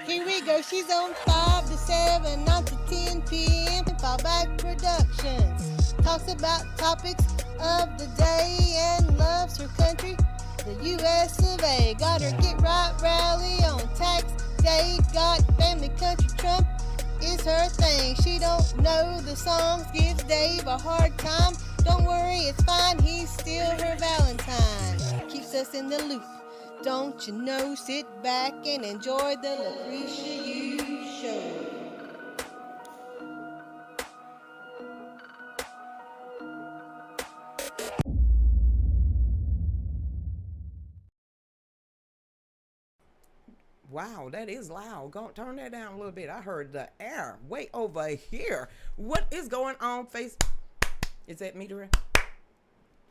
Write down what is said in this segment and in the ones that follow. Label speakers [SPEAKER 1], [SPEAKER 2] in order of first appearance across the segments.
[SPEAKER 1] Here we go. She's on 5 to 7, 9 to 10 p.m. Fallback Productions. Talks about topics of the day and loves her country, the U.S. of A. Got her Get Right rally on tax day. Got family country Trump is her thing. She don't know the songs, gives Dave a hard time. Don't worry, it's fine. He's still her Valentine. Keeps us in the loop. Don't you know, sit back and enjoy the Lucretia U Show.
[SPEAKER 2] Wow, that is loud. Go turn that down a little bit. I heard the air way over here. What is going on, Face? Is that me, Dora?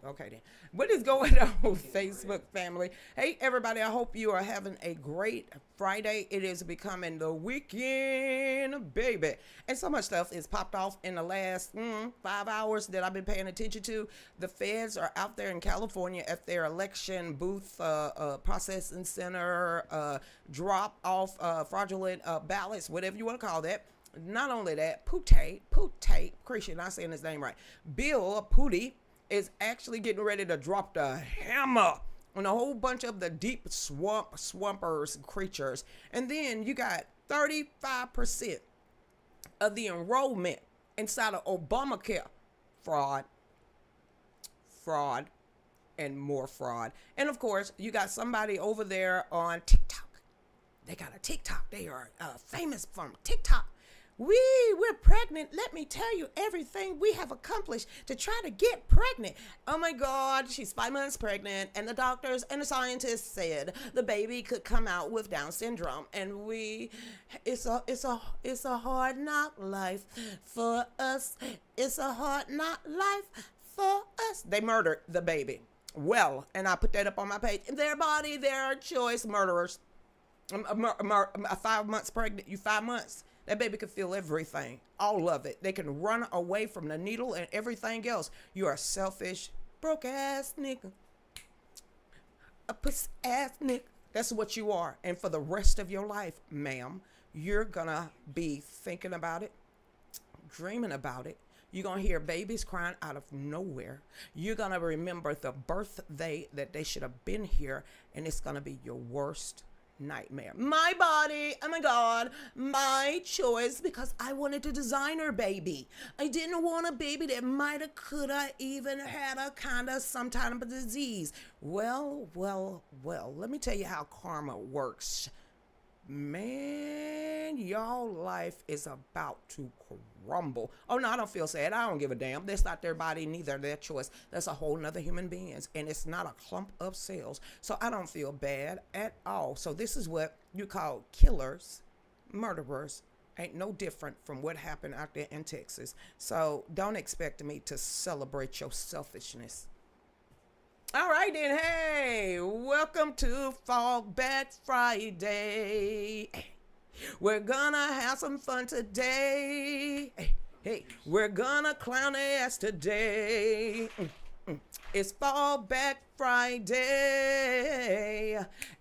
[SPEAKER 2] Okay then. What is going on, Facebook family? Hey everybody, I hope you are having a great Friday. It is becoming the weekend, baby. And so much stuff is popped off in the last 5 hours that I've been paying attention to. The feds are out there in California at their election booth processing center, drop off fraudulent ballots, whatever you want to call that. Not only that, Pute, Christian, not saying his name right, Bill Pooty is actually getting ready to drop the hammer on a whole bunch of the deep swampers creatures. And then you got 35% of the enrollment inside of Obamacare. Fraud, and more fraud. And of course, you got somebody over there on TikTok. They got a TikTok. They are famous from TikTok. We're pregnant. Let me tell you everything we have accomplished to try to get pregnant. Oh my God, she's 5 months pregnant, and the doctors and the scientists said the baby could come out with Down syndrome. And it's a hard knock life for us. It's a hard knock life for us. They murdered the baby. Well, and I put that up on my page. Their body, their choice, murderers. 5 months pregnant. You 5 months. That baby can feel everything, all of it. They can run away from the needle and everything else. You are selfish broke ass nigga, a pussy ass nigga. That's what you are. And for the rest of your life, ma'am, you're gonna be thinking about it, dreaming about it. You're going to hear babies crying out of nowhere. You're going to remember the birthday that they should have been here, and it's going to be your worst nightmare. My body, oh my God, my choice, because I wanted a designer baby. I didn't want a baby that might have, could have, even had a kind of some kind of disease. Well, let me tell you how karma works. Man, y'all life is about to crumble. Oh no, I don't feel sad. I don't give a damn. That's not their body, neither their choice. That's a whole nother human beings, and it's not a clump of cells. So I don't feel bad at all. So this is what you call killers, murderers. Ain't no different from what happened out there in Texas. So don't expect me to celebrate your selfishness. All right then, hey, welcome to Fallback Friday. We're gonna have some fun today. Hey, we're gonna clown ass today. It's Fallback Friday.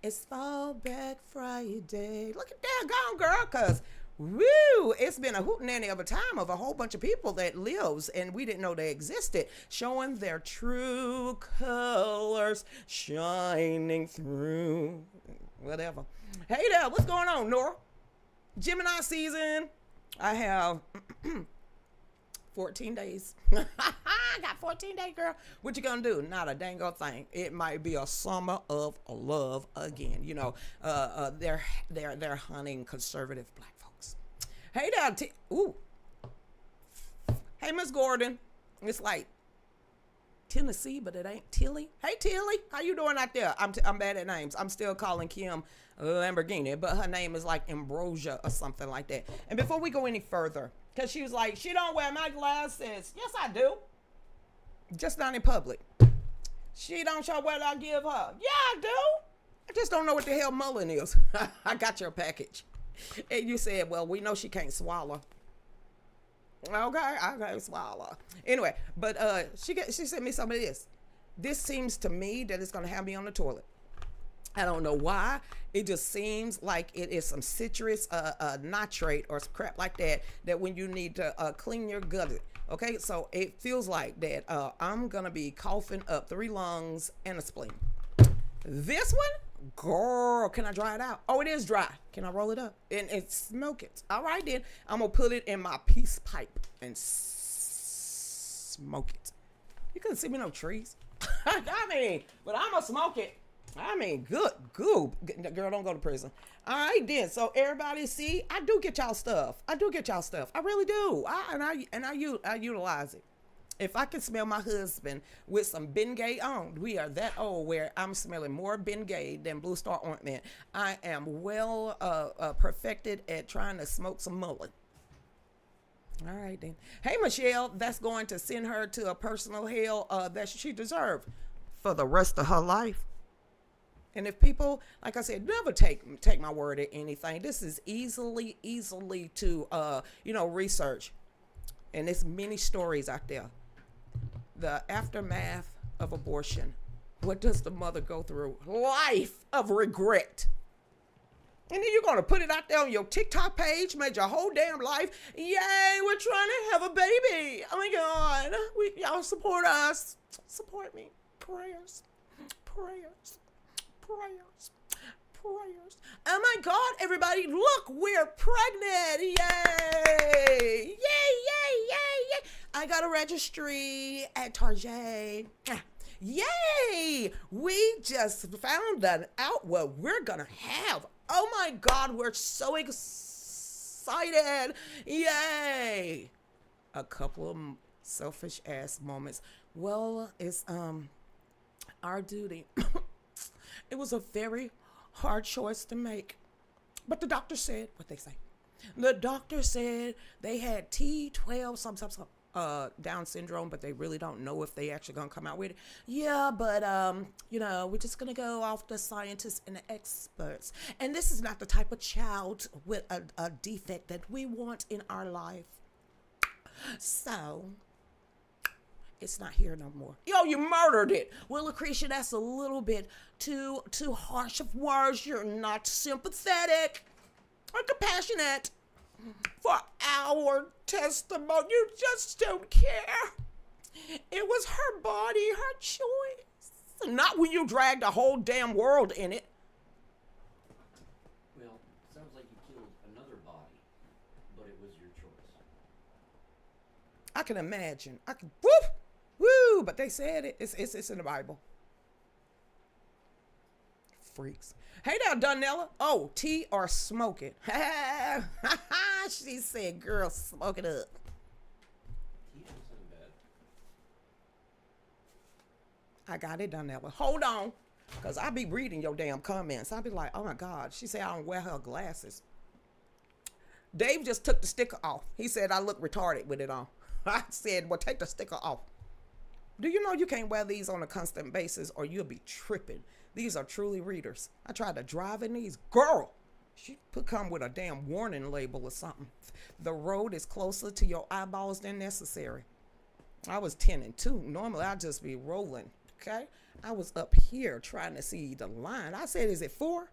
[SPEAKER 2] It's Fallback Friday. Look at that, gone girl, cause woo, it's been a hootenanny of a time of a whole bunch of people that lives and we didn't know they existed, showing their true colors, shining through, whatever. Hey there, what's going on, Nora? Gemini season. I have 14 days. I got 14 days, girl. What you gonna do? Not a dang old thing. It might be a summer of love again. You know, they're hunting conservative black folks. Hey there, ooh. Hey, Miss Gordon. It's like Tennessee, but it ain't Tilly. Hey, Tilly, how you doing out there? I'm bad at names. I'm still calling Kim Lamborghini, but her name is like Ambrosia or something like that. And before we go any further, because she was like, she don't wear my glasses. Yes, I do. Just not in public. She don't show what I give her. Yeah, I do. I just don't know what the hell mullen is. I got your package. And you said, well, we know she can't swallow. Okay, I can't swallow. Anyway, but she sent me some of this. This seems to me that it's going to have me on the toilet. I don't know why. It just seems like it is some citrus nitrate or some crap like that when you need to clean your gut. Okay, so it feels like that I'm going to be coughing up 3 lungs and a spleen. This one, girl, can I dry it out? Oh, it is dry. Can I roll it up and smoke it? All right, then. I'm going to put it in my peace pipe and smoke it. You couldn't see me no trees. I mean, but I'm going to smoke it. I mean, good. Girl, don't go to prison. All right, then. So everybody see, I do get y'all stuff. I really do. I utilize it. If I can smell my husband with some Bengay on, we are that old where I'm smelling more Bengay than Blue Star ointment. I am well perfected at trying to smoke some mullet. All right, then. Hey, Michelle, that's going to send her to a personal hell that she deserves for the rest of her life. And if people, like I said, never take my word at anything. This is easily to, research. And there's many stories out there. The aftermath of abortion. What does the mother go through? Life of regret. And then you're going to put it out there on your TikTok page, made your whole damn life. Yay, we're trying to have a baby. Oh my God. Y'all support us. Support me. Prayers. Oh my God, everybody, look, we're pregnant. Yay. I got a registry at Target. Yay. We just found out what we're going to have. Oh my God, we're so excited. Yay. A couple of selfish ass moments. Well, it's our duty. It was a very hard choice to make. But the doctor said what they say. The doctor said they had T12 some Down syndrome, but they really don't know if they actually gonna come out with it. Yeah, but we're just gonna go off the scientists and the experts. And this is not the type of child with a defect that we want in our life. So It's not here no more. Yo, you murdered it. Well, Lucretia, that's a little bit too harsh of words. You're not sympathetic or compassionate for our testimony. You just don't care. It was her body, her choice. Not when you dragged the whole damn world in it.
[SPEAKER 3] Well, sounds like you killed another body, but it was your choice.
[SPEAKER 2] I can imagine. Woo! But they said it. It's in the Bible. Freaks. Hey there, Donella. Oh, tea or smoke it? She said, girl, smoke it up.
[SPEAKER 3] Tea doesn't sound bad.
[SPEAKER 2] I got it, Donella. Hold on. Because I be reading your damn comments. I be like, oh my God. She said I don't wear her glasses. Dave just took the sticker off. He said I look retarded with it on. I said, well, take the sticker off. Do you know you can't wear these on a constant basis or you'll be tripping? These are truly readers. I tried to drive in these. Girl, she could come with a damn warning label or something. The road is closer to your eyeballs than necessary. I was 10 and 2. Normally, I'd just be rolling, okay? I was up here trying to see the line. I said, is it 4?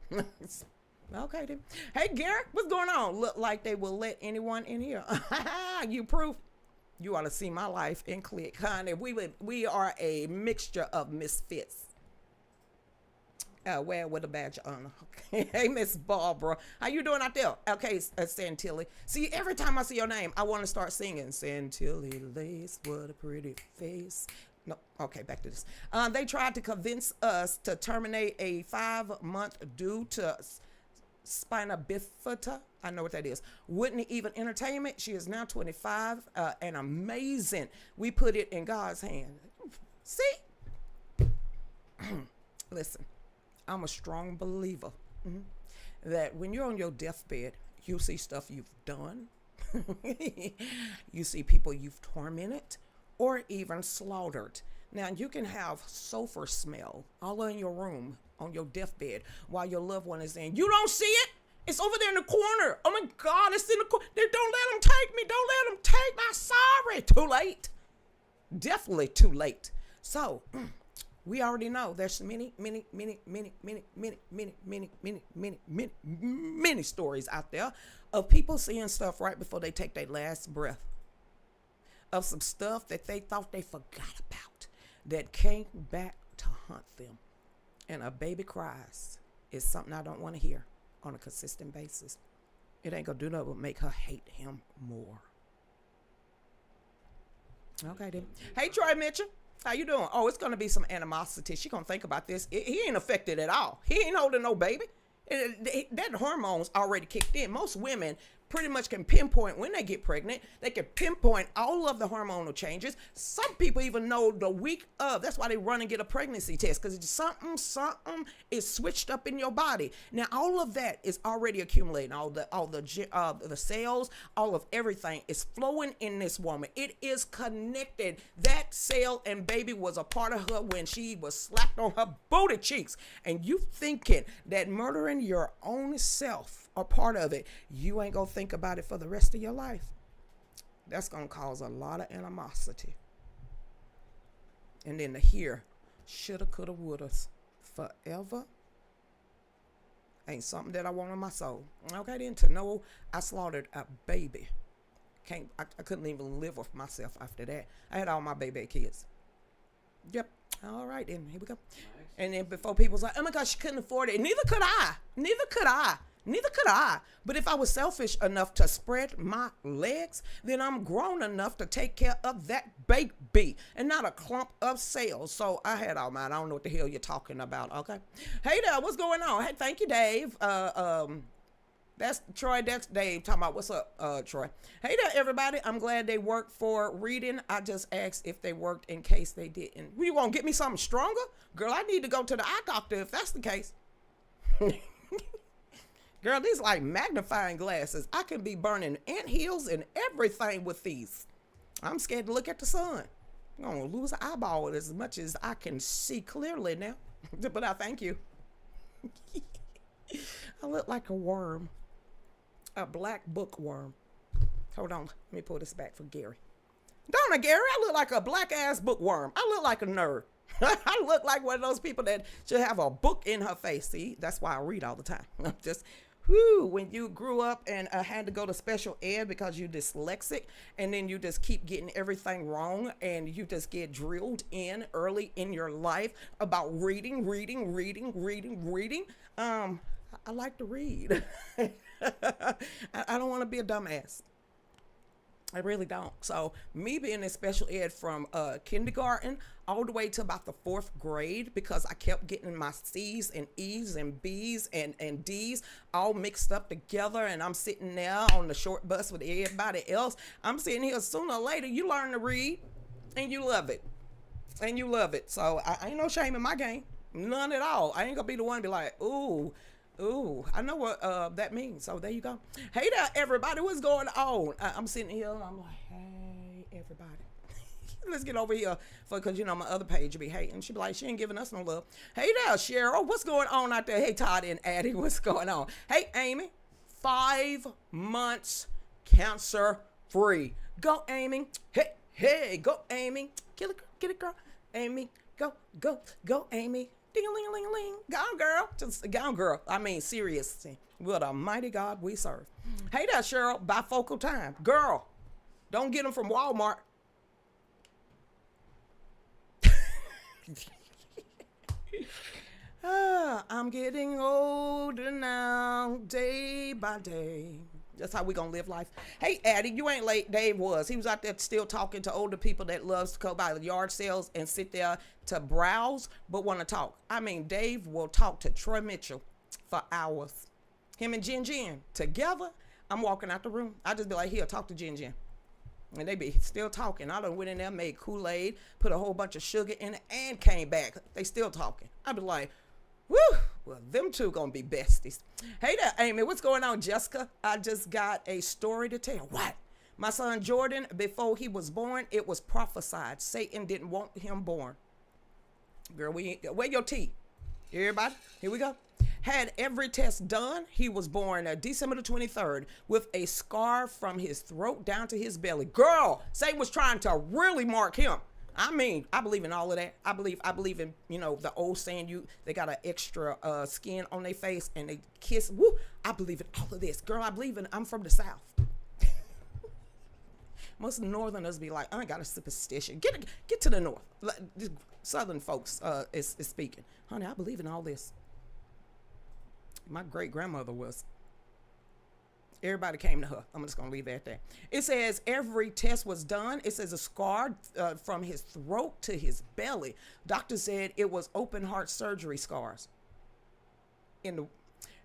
[SPEAKER 2] Okay, then. Hey, Garrett, what's going on? Look like they will let anyone in here. You proof? You ought to see my life and click, honey. We are a mixture of misfits. Wear with a badge of honor. Okay. Hey, Miss Barbara. How you doing out there? Okay, Santilli. See, every time I see your name, I want to start singing. Santilli Lace, what a pretty face. No, okay, back to this. They tried to convince us to terminate a 5-month due to spina bifida. I know what that is. Whitney Even Entertainment. She is now 25 and amazing. We put it in God's hand. See? Listen, I'm a strong believer that when you're on your deathbed, you see stuff you've done. You see people you've tormented or even slaughtered. Now, you can have sulfur smell all in your room on your deathbed while your loved one is in. You don't see it? It's over there in the corner. Oh, my God, it's in the corner. Don't let them take me. Don't let them take me. I'm sorry. Too late. Definitely too late. So, we already know there's many stories out there of people seeing stuff right before they take their last breath. Of some stuff that they thought they forgot about that came back to haunt them. And a baby cries is something I don't want to hear on a consistent basis. It ain't gonna do nothing but make her hate him more. Okay then. Hey, Troy Mitchell. How you doing? Oh, it's gonna be some animosity. She gonna think about this. He ain't affected at all. He ain't holding no baby. That hormones already kicked in. Most women pretty much can pinpoint when they get pregnant. They can pinpoint all of the hormonal changes. Some people even know the week of. That's why they run and get a pregnancy test, because something is switched up in your body. Now, all of that is already accumulating. All the cells, all of everything is flowing in this woman. It is connected. That cell and baby was a part of her when she was slapped on her booty cheeks. And you thinking that murdering your own self a part of it, you ain't gonna think about it for the rest of your life. That's gonna cause a lot of animosity. And then to hear shoulda, coulda, wouldas forever ain't something that I want on my soul. Okay, then to know I slaughtered a baby. I couldn't even live with myself after that. I had all my baby kids. Yep. All right, then here we go. Nice. And then before people's like, oh my gosh, she couldn't afford it. Neither could I. But if I was selfish enough to spread my legs, then I'm grown enough to take care of that baby and not a clump of cells. So I had all mine. I don't know what the hell you're talking about. Okay. Hey there, what's going on? Hey, thank you, Dave. That's Troy. That's Dave talking about what's up, Troy. Hey there, everybody. I'm glad they worked for reading. I just asked if they worked in case they didn't. You want to get me something stronger? Girl, I need to go to the eye doctor if that's the case. Girl, these like magnifying glasses. I can be burning ant hills and everything with these. I'm scared to look at the sun. I'm going to lose an eyeball as much as I can see clearly now. But I thank you. I look like a worm. A black bookworm. Hold on. Let me pull this back for Gary. Don't I, Gary? I look like a black ass bookworm. I look like a nerd. I look like one of those people that should have a book in her face. See, that's why I read all the time. I'm just, when you grew up and had to go to special ed because you dyslexic, and then you just keep getting everything wrong, and you just get drilled in early in your life about reading. I like to read. I don't want to be a dumbass. I really don't. So me being in special ed from kindergarten all the way to about the 4th grade, because I kept getting my C's and E's and B's and D's all mixed up together, and I'm sitting there on the short bus with everybody else. I'm sitting here, sooner or later you learn to read and you love it. And you love it. So I ain't no shame in my game. None at all. I ain't gonna be the one to be like, ooh, I know what that means. So there you go. Hey there, everybody. What's going on? I'm sitting here. I'm like, hey, everybody. Let's get over here because, my other page will be hating. She'll be like, she ain't giving us no love. Hey there, Cheryl. What's going on out there? Hey, Todd and Addie. What's going on? Hey, Amy. 5 months cancer free. Go, Amy. Hey, go, Amy. Get it, girl. Amy, go, Amy. Ding-a-ling-a-ling-a-ling. Gone, girl. Just gone, girl. I mean, seriously. What a mighty God we serve. Hey there, Cheryl. Bifocal time. Girl, don't get them from Walmart. I'm getting older now, day by day. That's how we gonna live life. Hey, Addie, you ain't late. Dave was. He was out there still talking to older people that loves to go by the yard sales and sit there to browse, but want to talk. I mean, Dave will talk to Troy Mitchell for hours. Him and Jen together. I'm walking out the room. I just be like, here, talk to Jen. And they be still talking. I done went in there, made Kool-Aid, put a whole bunch of sugar in it, and came back. They still talking. I be like, woo, well, them two gonna be besties. Hey there, Amy, what's going on, Jessica? I just got a story to tell. What? My son Jordan, before he was born, it was prophesied. Satan didn't want him born. Girl, where your tea? Everybody, here we go. Had every test done. He was born December the 23rd with a scar from his throat down to his belly. Girl, Satan was trying to really mark him. I mean, I believe in all of that. I believe in, the old saying, they got an extra skin on their face and they kiss. Woo! I believe in all of this. Girl, I'm from the South. Most Northerners be like, I ain't got a superstition. Get to the North. Southern folks is speaking. Honey, I believe in all this. My great-grandmother was. Everybody came to her. I'm just going to leave it at that. It says every test was done. It says a scar from his throat to his belly. Doctor said it was open heart surgery scars.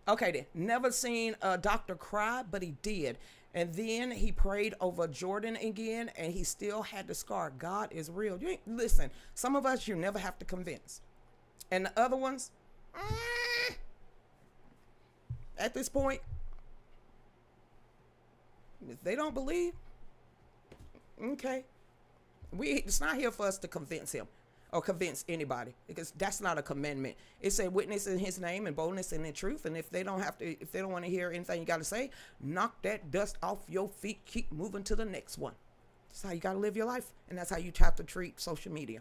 [SPEAKER 2] Okay, then. Never seen a doctor cry, but he did. And then he prayed over Jordan again, and he still had the scar. God is real. Listen, some of us you never have to convince. And the other ones, at this point, if they don't believe, okay. It's not here for us to convince him or convince anybody, because that's not a commandment. It said witness in his name and boldness and in truth. And if they don't want to hear anything you got to say, knock that dust off your feet. Keep moving to the next one. That's how you got to live your life. And that's how you have to treat social media.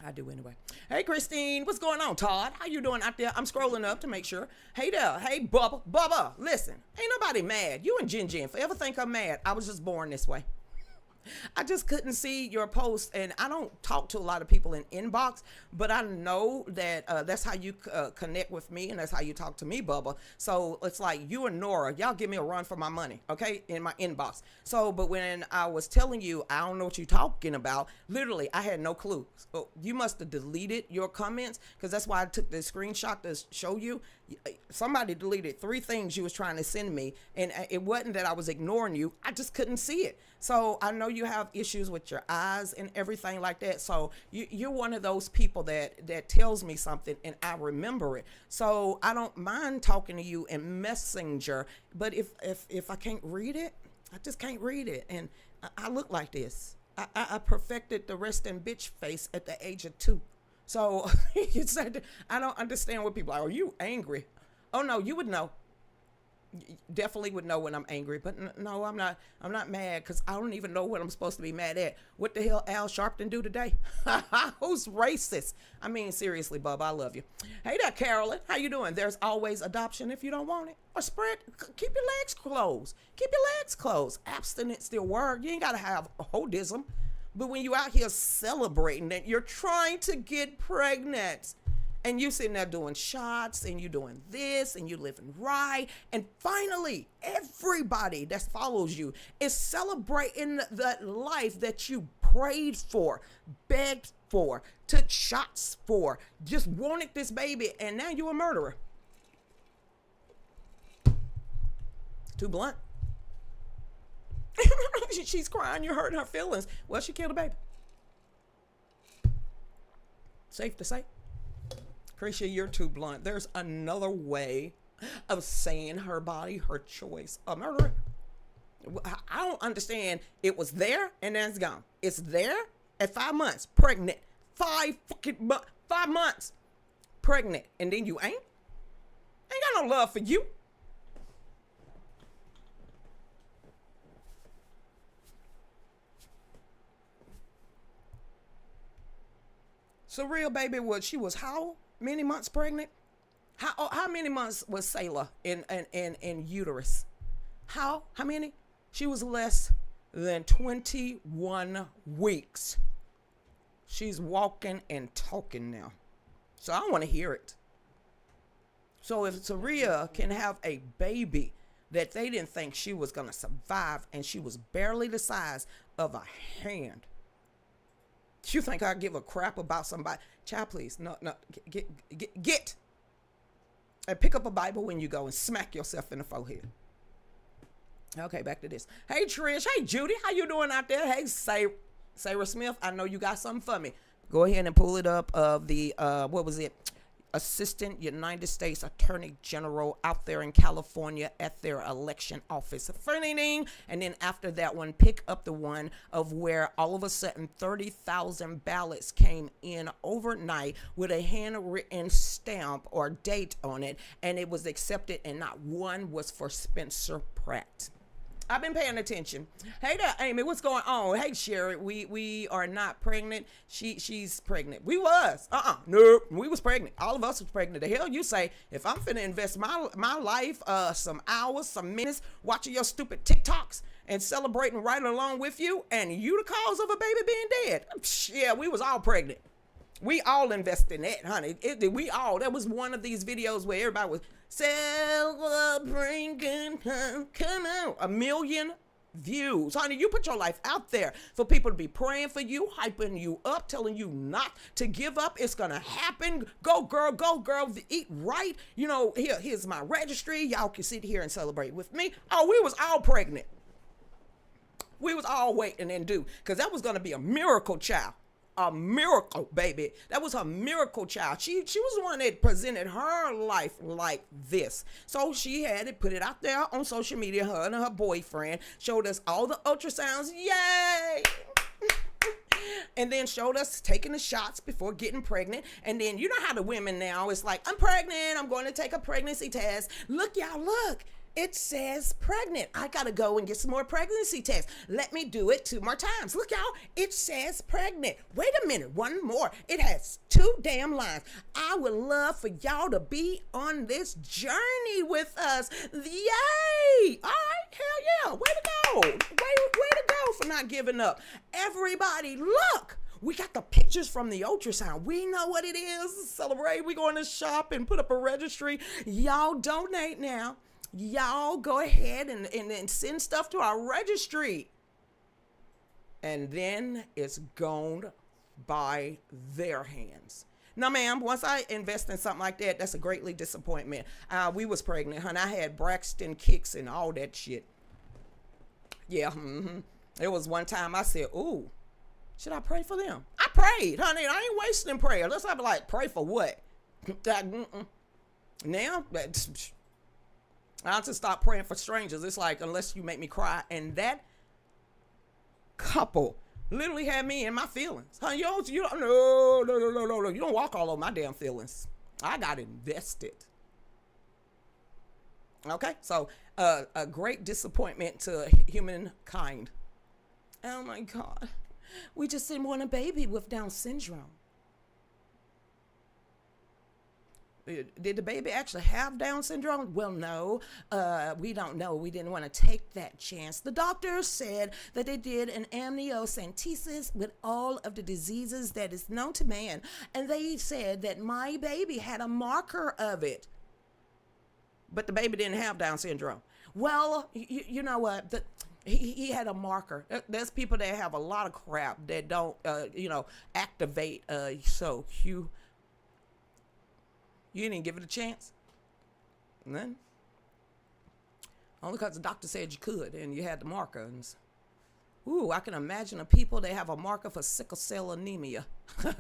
[SPEAKER 2] I do anyway. Hey, Christine, what's going on? Todd, how you doing out there? I'm scrolling up to make sure. Hey there. Hey, Bubba, listen, ain't nobody mad. You and Jen forever think I'm mad. I was just born this way. I just couldn't see your post, and I don't talk to a lot of people in inbox, but I know that that's how you connect with me, and that's how you talk to me, Bubba. So it's like you and Nora, y'all give me a run for my money, okay, in my inbox. So, but when I was telling you, I don't know what you're talking about, literally, I had no clue. So you must have deleted your comments, because that's why I took the screenshot to show you. Somebody deleted 3 things you was trying to send me, and it wasn't that I was ignoring you. I just couldn't see it. So I know you have issues with your eyes and everything like that. So you're one of those people that tells me something and I remember it. So I don't mind talking to you in Messenger, but if I can't read it, I just can't read it. And I look like this. I perfected the resting bitch face at the age of 2. So you said, I don't understand what people are. Are you angry? Oh no, you would know. definitely would know when I'm angry, but no, I'm not. I'm not mad because I don't even know what I'm supposed to be mad at. What the hell Al Sharpton do today? Who's racist? I mean, seriously, Bub, I love you. Hey there, Carolyn. How you doing? There's always adoption if you don't want it. Or spread. Keep your legs closed. Keep your legs closed. Abstinence still work. You ain't got to have hodism. But when you out here celebrating that you're trying to get pregnant, and you sitting there doing shots, and you doing this, and you living right, and finally, everybody that follows you is celebrating the life that you prayed for, begged for, took shots for, just wanted this baby, and now you're a murderer. Too blunt. She's crying, you're hurting her feelings. Well, she killed a baby. Safe to say. Appreciate you're too blunt. There's another way of saying her body, her choice. A murderer. I don't understand. It was there and then it's gone. It's there at 5 months, pregnant. 5 months, pregnant, and then you ain't got no love for you. So real baby, she was how many months pregnant? How many months was Sailor in uterus? How many? She was less than 21 weeks. She's walking and talking now. So I want to hear it. So if Saria can have a baby that they didn't think she was going to survive, and she was barely the size of a hand, you think I give a crap about somebody? Child, please. No. Get. And pick up a Bible when you go and smack yourself in the forehead. Okay, back to this. Hey, Trish. Hey, Judy. How you doing out there? Hey, Sarah Smith. I know you got something for me. Go ahead and pull it up of the, what was it? Assistant United States Attorney General out there in California at their election office. And then after that one, pick up the one of where all of a sudden 30,000 ballots came in overnight with a handwritten stamp or date on it, and it was accepted, and not one was for Spencer Pratt. I've been paying attention. Hey there, Amy, what's going on? Hey, Sherry, we are not pregnant. She's pregnant. We was. Nope. We was pregnant. All of us was pregnant. The hell you say, if I'm finna invest my life, some hours, some minutes, watching your stupid TikToks and celebrating right along with you, and you the cause of a baby being dead. Yeah, we was all pregnant. We all invest in that, honey. That was one of these videos where everybody was celebrating. Come on. 1 million views. Honey, you put your life out there for people to be praying for you, hyping you up, telling you not to give up. It's going to happen. Go, girl. Eat right. You know, here's my registry. Y'all can sit here and celebrate with me. Oh, we was all pregnant. We was all waiting and due, because that was going to be a miracle child. A miracle, baby. That was her miracle child. She was the one that presented her life like this. So she had it, put it out there on social media. Her and her boyfriend showed us all the ultrasounds. Yay! And then showed us taking the shots before getting pregnant. And then you know how the women now, it's like, I'm pregnant. I'm going to take a pregnancy test. Look, y'all, look. It says pregnant. I got to go and get some more pregnancy tests. Let me do it 2 more times. Look, y'all, it says pregnant. Wait a minute, one more. It has 2 damn lines. I would love for y'all to be on this journey with us. Yay! All right, hell yeah. Way to go. Way to go for not giving up. Everybody, look. We got the pictures from the ultrasound. We know what it is. Celebrate. We going to shop and put up a registry. Y'all donate now. Y'all go ahead and send stuff to our registry. And then it's gone by their hands. Now, ma'am, once I invest in something like that, that's a greatly disappointment. We was pregnant, honey. I had Braxton kicks and all that shit. Yeah, There was one time I said, ooh, should I pray for them? I prayed, honey. I ain't wasting prayer. Let's not be like, pray for what? Now, I have to stop praying for strangers. It's like, unless you make me cry. And that couple literally had me in my feelings. Honey, no. You don't walk all over my damn feelings. I got invested. Okay, so a great disappointment to humankind. Oh my God, we just didn't want a baby with Down syndrome. Did the baby actually have Down syndrome? Well, no, we don't know. We didn't want to take that chance. The doctors said that they did an amniocentesis with all of the diseases that is known to man, and they said that my baby had a marker of it. But the baby didn't have Down syndrome. Well, you know what? He had a marker. There's people that have a lot of crap that don't, activate. So you didn't give it a chance? None? Only because the doctor said you could and you had the marker. Ooh, I can imagine the people that have a marker for sickle cell anemia.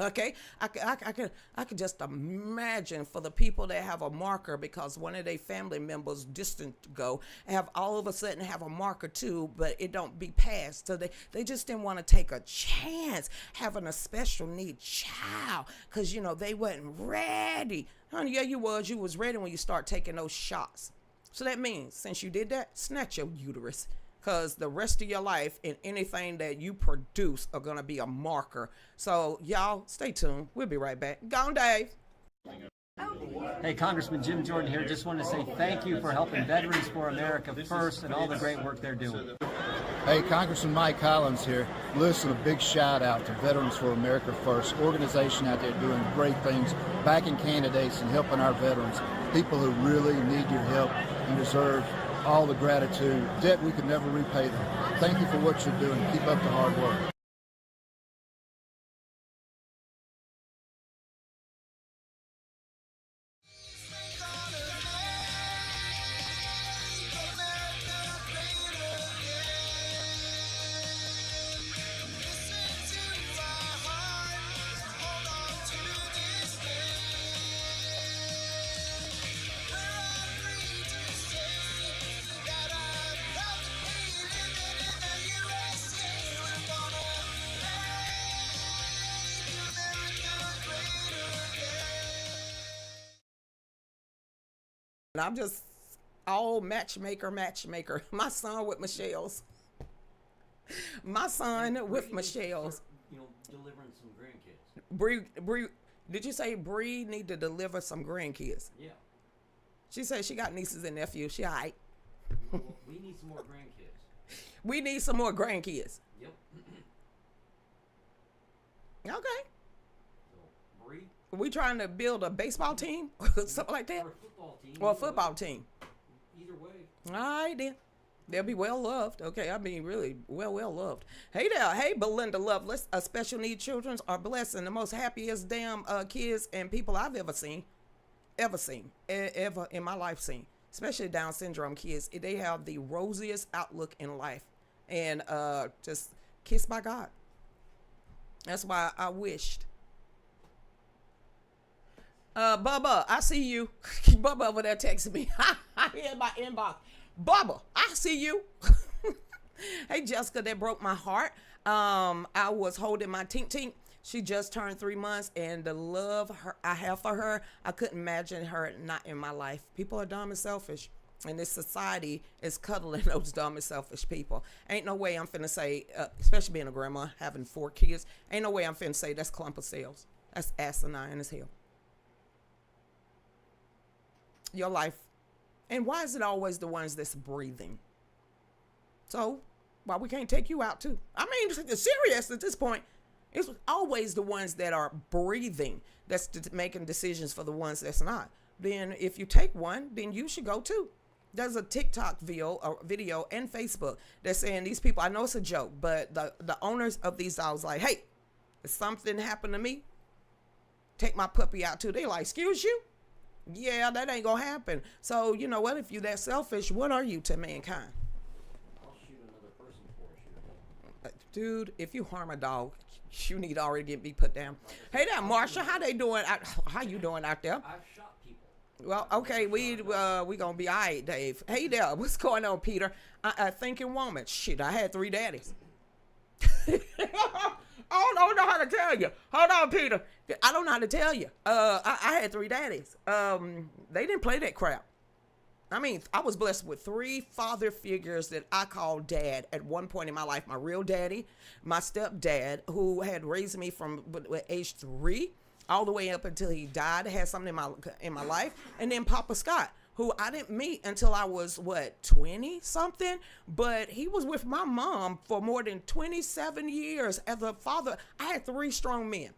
[SPEAKER 2] Okay? I can just imagine for the people that have a marker because one of their family members distant ago have all of a sudden have a marker too, but it don't be passed. So they just didn't want to take a chance having a special need child because, they wasn't ready. Honey, yeah, you was ready when you start taking those shots. So that means since you did that, snatch your uterus. Because the rest of your life and anything that you produce are going to be a marker. So, y'all, stay tuned. We'll be right back. Gone, Dave.
[SPEAKER 4] Hey, Congressman Jim Jordan here. Just want to say thank you for helping Veterans for America First and all the great work they're doing.
[SPEAKER 5] Hey, Congressman Mike Collins here. Listen, a big shout out to Veterans for America First, organization out there doing great things, backing candidates and helping our veterans, people who really need your help and deserve all the gratitude. Debt we could never repay them. Thank you for what you're doing. Keep up the hard work.
[SPEAKER 2] And I'm just all matchmaker. My son with Michelle's. My son with Michelle's.
[SPEAKER 3] Delivering some grandkids.
[SPEAKER 2] Bree, did you say Bree need to deliver some grandkids?
[SPEAKER 3] Yeah.
[SPEAKER 2] She said she got nieces and nephews. She all right.
[SPEAKER 3] Well, we need some more grandkids.
[SPEAKER 2] We need some more grandkids.
[SPEAKER 3] Yep.
[SPEAKER 2] Okay.
[SPEAKER 3] So, Bree.
[SPEAKER 2] We trying to build a baseball team? Something like that?
[SPEAKER 3] Or a football team.
[SPEAKER 2] Or a football team.
[SPEAKER 3] Either way.
[SPEAKER 2] All right, then. They'll be well loved. Okay, I mean, really well loved. Hey there. Hey, Belinda Loveless. Special need children are blessed and the most happiest damn kids and people I've ever seen in my life seen. Especially Down syndrome kids. They have the rosiest outlook in life. And just kissed by God. That's why I wished. Bubba, I see you. Bubba over there texting me. In my inbox. Bubba, I see you. Hey, Jessica, that broke my heart. I was holding my tink. She just turned 3 months, and the love I have for her, I couldn't imagine her not in my life. People are dumb and selfish, and this society is cuddling those dumb and selfish people. Ain't no way I'm finna say, especially being a grandma, having 4 kids, ain't no way I'm finna say that's clump of cells. That's asinine as hell. Your life. And why is it always the ones that's breathing? So, why we can't take you out too? I mean, serious at this point. It's always the ones that are breathing that's making decisions for the ones that's not. Then if you take one, then you should go too. There's a TikTok video and Facebook that's saying these people, I know it's a joke, but the owners of these dogs like, hey, if something happened to me, take my puppy out too. They like, excuse you? Yeah, that ain't gonna happen. So, you know what? If you're that selfish, what are you to mankind?
[SPEAKER 3] I'll shoot another person for you.
[SPEAKER 2] Dude, if you harm a dog, you need to already be put down. Hey there, Marsha, how they doing? How you doing out there?
[SPEAKER 3] I've shot people.
[SPEAKER 2] Well, okay, we gonna be all right, Dave. Hey there, what's going on, Peter? I thinking woman. Shit, I had 3 daddies. I don't know how to tell you. Hold on, Peter. I don't know how to tell you. I had 3 daddies. They didn't play that crap. I mean, I was blessed with 3 father figures that I called dad at one point in my life. My real daddy, my stepdad, who had raised me from age 3 all the way up until he died, had something in my life, and then Papa Scott, who I didn't meet until I was 20 something, but he was with my mom for more than 27 years as a father. I had 3 strong men.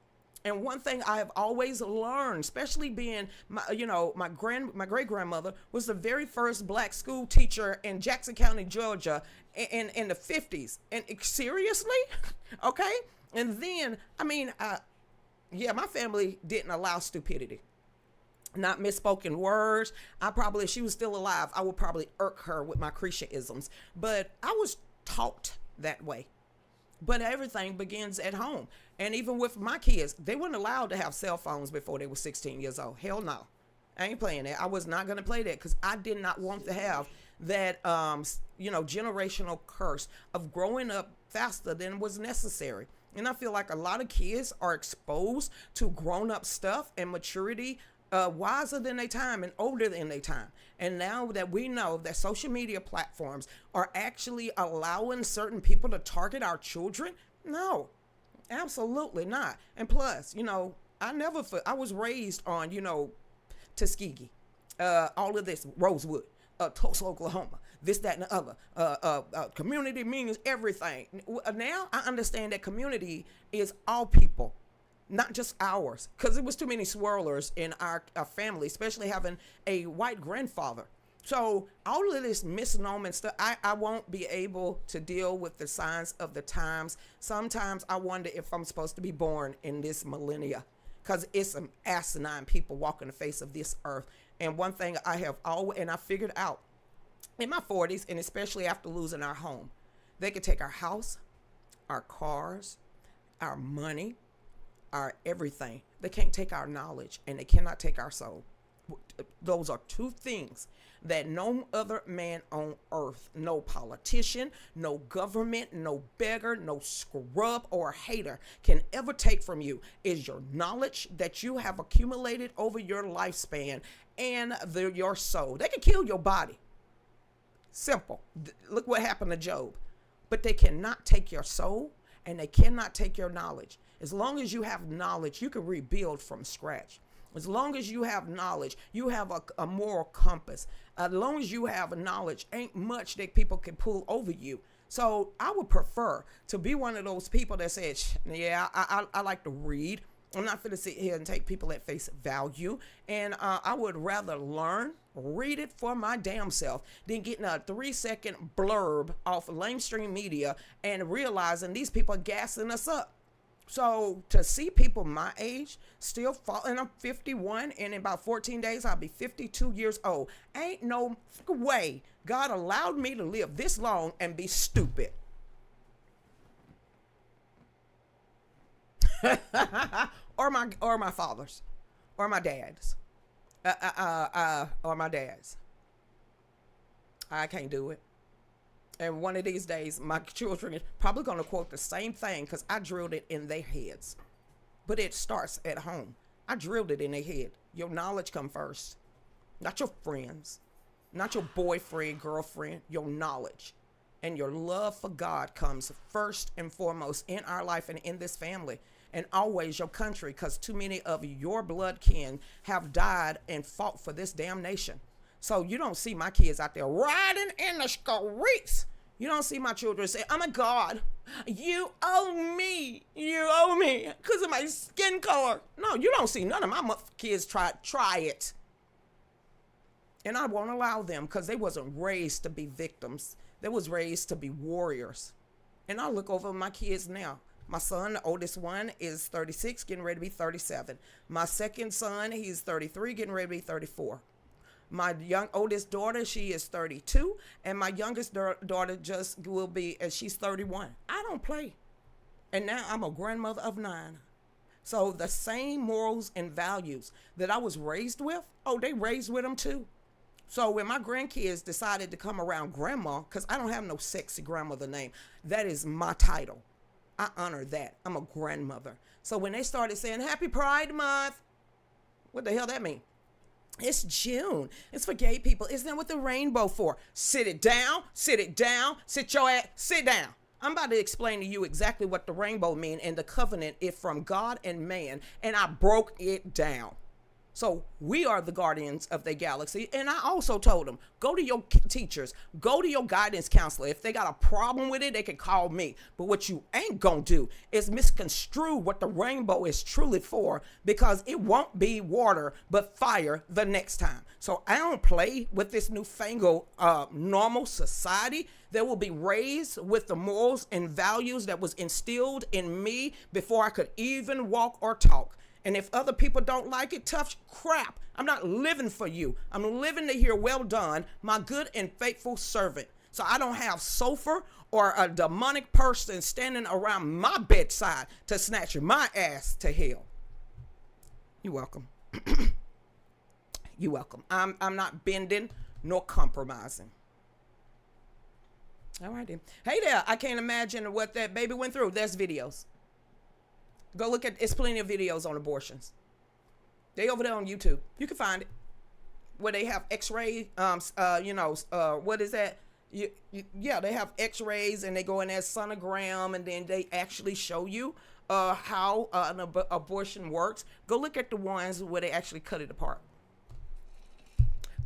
[SPEAKER 2] And one thing I have always learned, especially being my great grandmother was the very first black school teacher in Jackson County, Georgia, in the 50s. And seriously, okay. And then my family didn't allow stupidity, not misspoken words. If she was still alive, I would probably irk her with my Cretia-isms. But I was taught that way. But everything begins at home. And even with my kids, they weren't allowed to have cell phones before they were 16 years old. Hell no. I ain't playing that. I was not going to play that because I did not want to have that, generational curse of growing up faster than was necessary. And I feel like a lot of kids are exposed to grown-up stuff and maturity wiser than their time and older than their time. And now that we know that social media platforms are actually allowing certain people to target our children, no, absolutely not. And plus, I was raised on, Tuskegee, all of this, Rosewood, Tulsa, Oklahoma, this, that, and the other. Community means everything. Now I understand that community is all people, not just ours, because it was too many swirlers in our family, especially having a white grandfather. So all of this misnomer stuff, I won't be able to deal with the signs of the times. Sometimes I wonder if I'm supposed to be born in this millennia, because it's some asinine people walking the face of this earth. And one thing I figured out in my 40s, and especially after losing our home, they could take our house, our cars, our money, our everything. They can't take our knowledge, and they cannot take our soul. Those are 2 things that no other man on earth, no politician, no government, no beggar, no scrub or hater can ever take from you, is your knowledge that you have accumulated over your lifespan and your soul. They can kill your body. Simple. Look what happened to Job. But they cannot take your soul, and they cannot take your knowledge. As long as you have knowledge, you can rebuild from scratch. As long as you have knowledge, you have a moral compass. As long as you have knowledge, ain't much that people can pull over you. So I would prefer to be one of those people that says, yeah, I like to read. I'm not going to sit here and take people at face value. And I would rather read it for my damn self than getting a 3-second blurb off of lamestream media and realizing these people are gassing us up. So to see people my age still falling, I'm 51, and in about 14 days, I'll be 52 years old. Ain't no way God allowed me to live this long and be stupid. or my fathers, or my dads, or my dads. I can't do it. And one of these days, my children are probably going to quote the same thing because I drilled it in their heads. But it starts at home. I drilled it in their head. Your knowledge come first. Not your friends. Not your boyfriend, girlfriend. Your knowledge. And your love for God comes first and foremost in our life and in this family. And always your country, because too many of your blood kin have died and fought for this damn nation. So you don't see my kids out there riding in the streets. You don't see my children say, oh my God, you owe me because of my skin color. No, you don't see none of my kids try it. And I won't allow them because they wasn't raised to be victims. They was raised to be warriors. And I look over my kids now. My son, the oldest one, is 36, getting ready to be 37. My second son, he's 33, getting ready to be 34. My oldest daughter, she is 32, and my youngest daughter just will be, she's 31. I don't play. And now I'm a grandmother of 9. So the same morals and values that I was raised with, they raised with them too. So when my grandkids decided to come around grandma, because I don't have no sexy grandmother name, that is my title. I honor that. I'm a grandmother. So when they started saying, Happy Pride Month, what the hell that mean? It's June. It's for gay people. Isn't that what the rainbow for? Sit it down, sit it down, sit your ass, sit down. I'm about to explain to you exactly what the rainbow mean and the covenant is from God and man, and I broke it down. So we are the guardians of the galaxy. And I also told them, go to your teachers, go to your guidance counselor. If they got a problem with it, they can call me. But what you ain't gonna do is misconstrue what the rainbow is truly for, because it won't be water but fire the next time. So I don't play with this newfangled normal society that will be raised with the morals and values that was instilled in me before I could even walk or talk. And if other people don't like it, tough crap. I'm not living for you. I'm living to hear, well done, my good and faithful servant. So I don't have Sofer or a demonic person standing around my bedside to snatch my ass to hell. You're welcome. You're welcome. I'm not bending nor compromising. All right then. Hey there, I can't imagine what that baby went through. There's videos. Go look at, it's plenty of videos on abortions. They over there on YouTube. You can find it. Where they have x-ray, what is that? Yeah, they have x-rays and they go in there sonogram and then they actually show you how an abortion works. Go look at the ones where they actually cut it apart.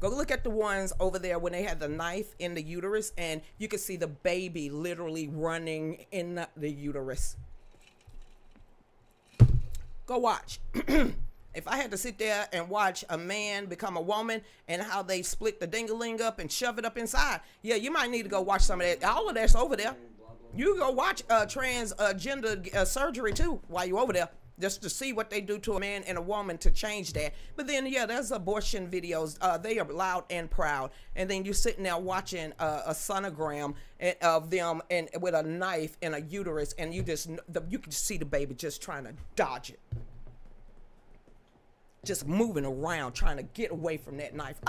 [SPEAKER 2] Go look at the ones over there when they had the knife in the uterus and you can see the baby literally running in the uterus. Go watch. If I had to sit there and watch a man become a woman and how they split the ding-a-ling up and shove it up inside, yeah, you might need to go watch some of that. All of that's over there. You go watch transgender surgery too while you're over there, just to see what they do to a man and a woman to change that. But then, yeah, there's abortion videos. They are loud and proud. And then you're sitting there watching a sonogram of them and with a knife and a uterus, and you can see the baby just trying to dodge it. Just moving around, trying to get away from that knife.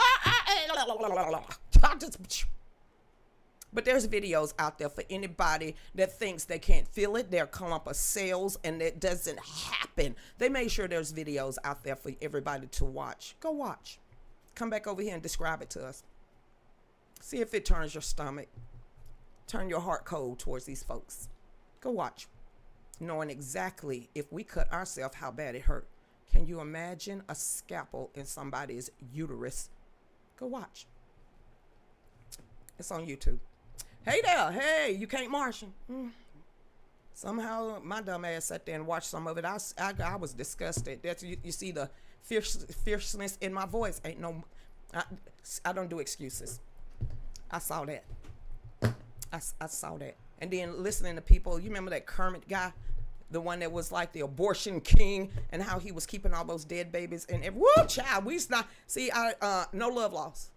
[SPEAKER 2] But there's videos out there for anybody that thinks they can't feel it. They're a clump of cells and it doesn't happen. They made sure there's videos out there for everybody to watch. Go watch. Come back over here and describe it to us. See if it turns your stomach. Turn your heart cold towards these folks. Go watch. Knowing exactly if we cut ourselves, how bad it hurt. Can you imagine a scalpel in somebody's uterus? Go watch. It's on YouTube. Hey there, hey, you can't Martian. Somehow my dumb ass sat there and watched some of it. I was disgusted. That's you see the fierceness in my voice. Ain't no, I don't do excuses. I saw that. I saw that. And then listening to people, you remember that Kermit guy? The one that was like the abortion king and how he was keeping all those dead babies and woo, child, we not see. No love lost.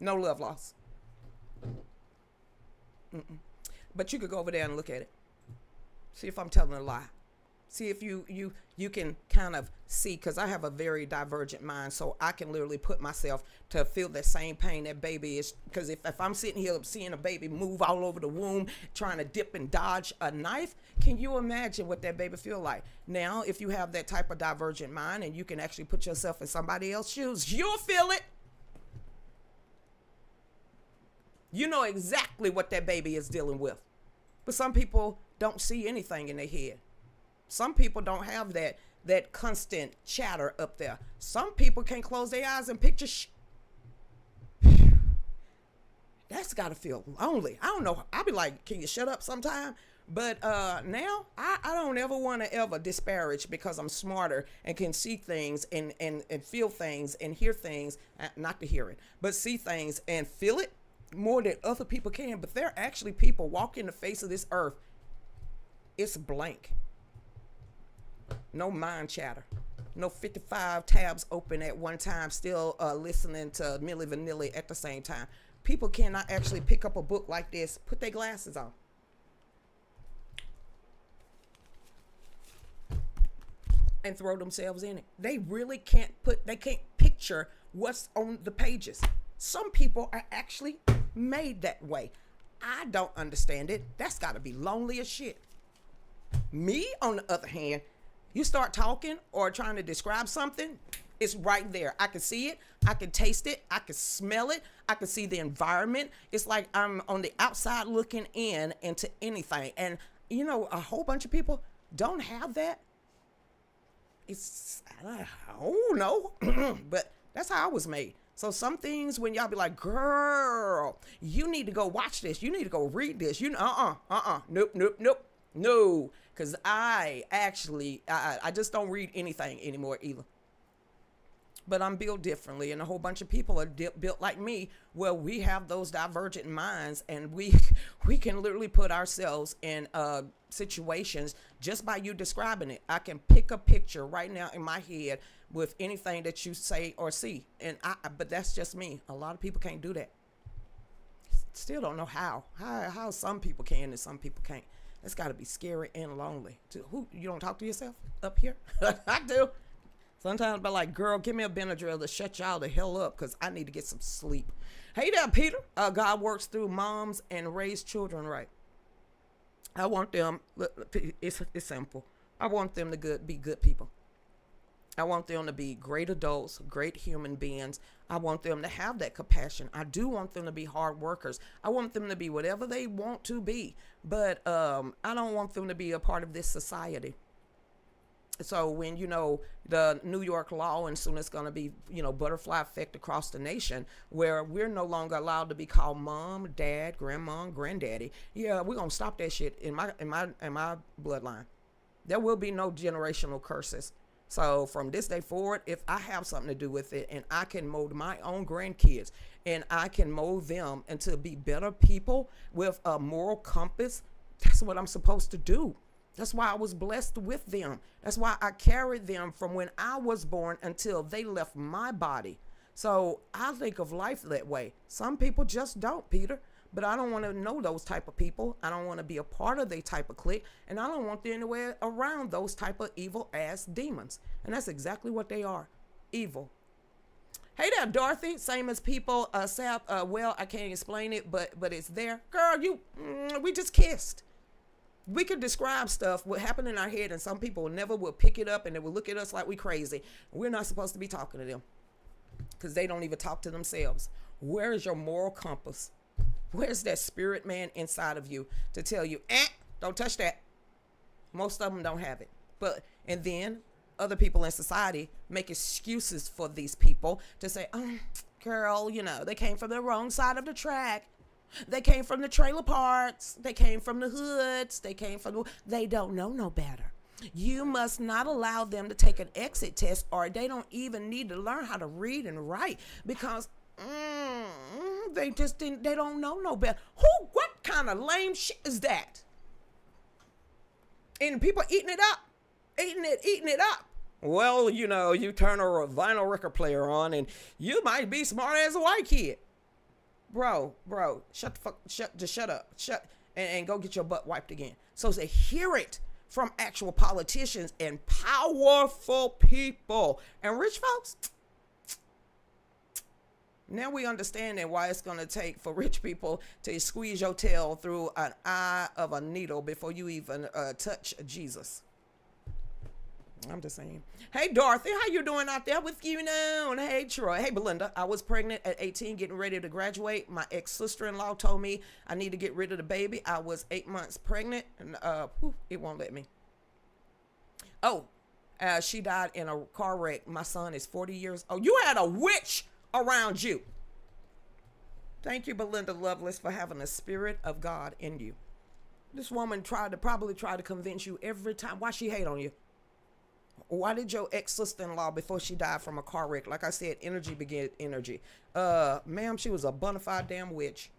[SPEAKER 2] No love lost. But you could go over there and look at it. See if I'm telling a lie. See if you can kind of see, because I have a very divergent mind, so I can literally put myself to feel that same pain that baby is. Because if I'm sitting here seeing a baby move all over the womb, trying to dip and dodge a knife, can you imagine what that baby feel like? Now, if you have that type of divergent mind and you can actually put yourself in somebody else's shoes, you'll feel it. You know exactly what that baby is dealing with. But some people don't see anything in their head. Some people don't have that constant chatter up there. Some people can't close their eyes and picture That's got to feel lonely. I don't know. I'll be like, can you shut up sometime? But now I don't ever want to ever disparage because I'm smarter and can see things and feel things and hear things, not to hear it, but see things and feel it more than other people can. But there are actually people walking the face of this earth. It's blank. No mind chatter. No 55 tabs open at one time, still listening to Milli Vanilli at the same time. People cannot actually pick up a book like this, put their glasses on, and throw themselves in it. They really can't picture what's on the pages. Some people are actually made that way. I don't understand it. That's got to be lonely as shit. Me, on the other hand, You start talking or trying to describe something, it's right there. I can see it. I can taste it. I can smell it. I can see the environment. It's like I'm on the outside looking in into anything. And, you know, a whole bunch of people don't have that. I don't know, but that's how I was made. So some things when y'all be like, girl, you need to go watch this. You need to go read this. You know, nope. No, because I just don't read anything anymore either. But I'm built differently, and a whole bunch of people are built like me, where we have those divergent minds, and we can literally put ourselves in situations just by you describing it. I can pick a picture right now in my head with anything that you say or see, but that's just me. A lot of people can't do that. Still don't know how some people can and some people can't. That's got to be scary and lonely. Who, you don't talk to yourself up here? I do. Sometimes I'm like, girl, give me a Benadryl to shut y'all the hell up because I need to get some sleep. Hey there, Peter. God works through moms and raise children right. I want them, it's simple. I want them to be good people. I want them to be great adults, great human beings. I want them to have that compassion. I do want them to be hard workers. I want them to be whatever they want to be. But I don't want them to be a part of this society. So when, you know, the New York law, and soon it's going to be, you know, butterfly effect across the nation, where we're no longer allowed to be called mom, dad, grandma, granddaddy. Yeah, we're going to stop that shit in my bloodline. There will be no generational curses. So from this day forward, if I have something to do with it and I can mold my own grandkids and I can mold them into be better people with a moral compass, that's what I'm supposed to do. That's why I was blessed with them. That's why I carried them from when I was born until they left my body. So I think of life that way. Some people just don't, Peter. But I don't want to know those type of people. I don't want to be a part of their type of clique. And I don't want them anywhere around those type of evil ass demons. And that's exactly what they are. Evil. Hey there, Dorothy. Same as people say, well, I can't explain it, but it's there. Girl, we just kissed. We could describe stuff, what happened in our head, and some people never will pick it up and they will look at us like we crazy. We're not supposed to be talking to them because they don't even talk to themselves. Where is your moral compass? Where's that spirit man inside of you to tell you, don't touch that? Most of them don't have it. And then other people in society make excuses for these people to say, oh, girl, you know, they came from the wrong side of the track. They came from the trailer parks. They came from the hoods. They don't know no better. You must not allow them to take an exit test, or they don't even need to learn how to read and write because they don't know no better. What kind of lame shit is that? And people eating it up. Well, you know, you turn a vinyl record player on and you might be smart as a white kid. Bro, shut up, and go get your butt wiped again. So to hear it from actual politicians and powerful people and rich folks, now we understand why it's going to take for rich people to squeeze your tail through an eye of a needle before you even touch Jesus. I'm just saying. Hey, Dorothy, how you doing out there with you now? And hey, Troy. Hey, Belinda. I was pregnant at 18, getting ready to graduate. My ex-sister-in-law told me I need to get rid of the baby. I was 8 months pregnant, and it won't let me. She died in a car wreck. My son is 40 years old. You had a witch around you. Thank you, Belinda Lovelace, for having the Spirit of God in you. This woman probably tried to convince you every time. Why she hate on you? Why did your ex-sister-in-law, before she died from a car wreck, like I said, energy beget energy. Ma'am, she was a bona fide damn witch.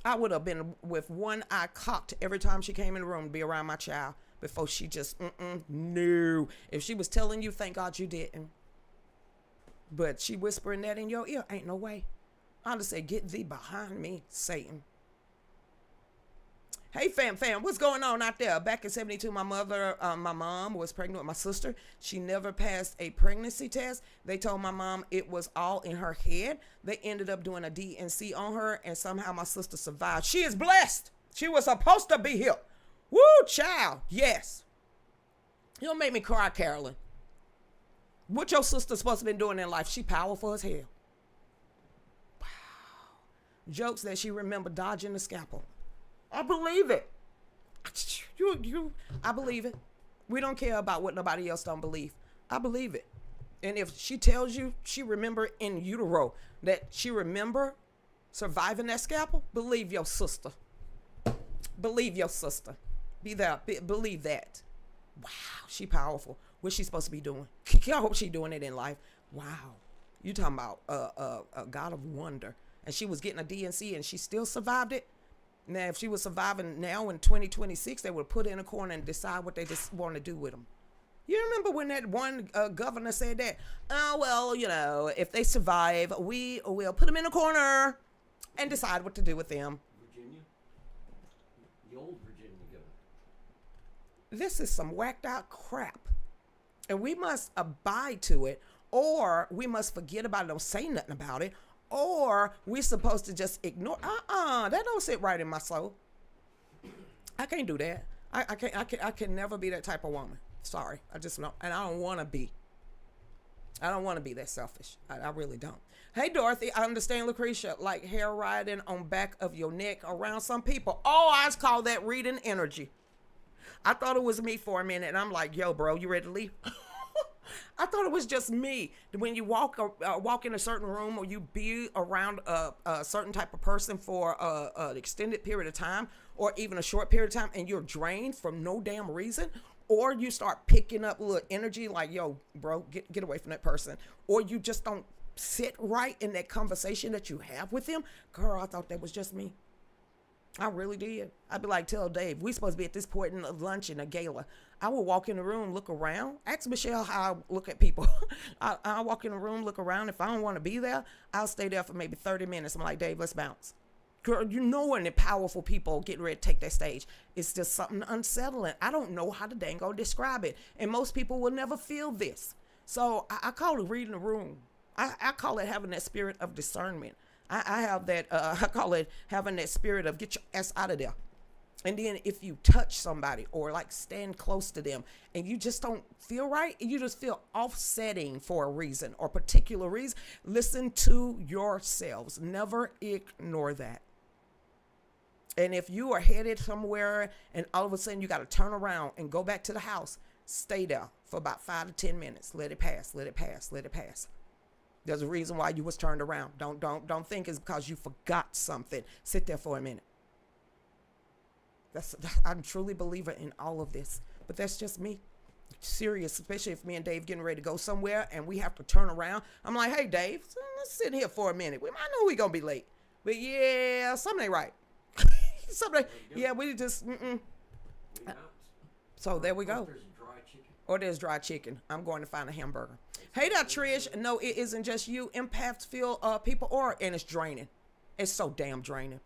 [SPEAKER 2] I would have been with one eye cocked every time she came in the room to be around my child before she just, no. If she was telling you, thank God you didn't. But she whispering that in your ear, ain't no way. I'd say, get thee behind me, Satan. Hey, fam, what's going on out there? Back in 72, my mom was pregnant with my sister. She never passed a pregnancy test. They told my mom it was all in her head. They ended up doing a D&C on her, and somehow my sister survived. She is blessed. She was supposed to be here. Woo, child. Yes. You don't make me cry, Carolyn. What your sister supposed to be doing in life? She powerful as hell. Wow. Jokes that she remember dodging the scalpel. I believe it. I believe it. We don't care about what nobody else don't believe. I believe it. And if she tells you she remember in utero that she remember surviving that scalpel, believe your sister. Believe your sister. Believe that. Wow, she powerful. What's she supposed to be doing? I hope she doing it in life. Wow. You talking about a God of wonder. And she was getting a DNC and she still survived it. Now, if she was surviving now in 2026, they would put her in a corner and decide what they just want to do with them. You remember when that one governor said that? Oh, well, you know, if they survive, we will put them in a corner and decide what to do with them.
[SPEAKER 3] Virginia? The old Virginia governor.
[SPEAKER 2] This is some whacked out crap. And we must abide to it, or we must forget about it, don't say nothing about it, or we're supposed to just ignore. That don't sit right in my soul. I can't do that. I can never be that type of woman. Sorry. I just don't, and I don't want to be. I don't want to be that selfish. I really don't. Hey, Dorothy, I understand, Lucretia, like hair riding on back of your neck around some people. Oh, I call that reading energy. I thought it was me for a minute, and I'm like, yo, bro, you ready to leave? I thought it was just me. When you walk in a certain room or you be around a certain type of person for an extended period of time or even a short period of time and you're drained for no damn reason, or you start picking up little energy like, yo, bro, get away from that person, or you just don't sit right in that conversation that you have with them. Girl, I thought that was just me. I really did. I'd be like, tell Dave, we supposed to be at this point in lunch in a gala. I would walk in the room, look around. Ask Michelle how I look at people. I'll walk in the room, look around. If I don't want to be there, I'll stay there for maybe 30 minutes. I'm like, Dave, let's bounce. Girl, you know when the powerful people getting ready to take that stage, it's just something unsettling. I don't know how to dang go describe it. And most people will never feel this. So I call it reading the room. I call it having that spirit of discernment. I have that, I call it having that spirit of get your ass out of there. And then if you touch somebody or like stand close to them and you just don't feel right, you just feel offsetting for a reason or particular reason, listen to yourselves. Never ignore that. And if you are headed somewhere and all of a sudden you got to turn around and go back to the house, stay there for about 5 to 10 minutes. Let it pass, let it pass, let it pass. There's a reason why you was turned around. Don't think it's because you forgot something. Sit there for a minute. I'm truly a believer in all of this, but that's just me. Serious, especially if me and Dave getting ready to go somewhere and we have to turn around. I'm like, hey, Dave, let's sit here for a minute. We might know we're going to be late, but yeah, something ain't right. We just, So there we go. Or there's dry chicken. I'm going to find a hamburger. Hey there, Trish. No, it isn't just you. Empaths feel people and it's draining. It's so damn draining.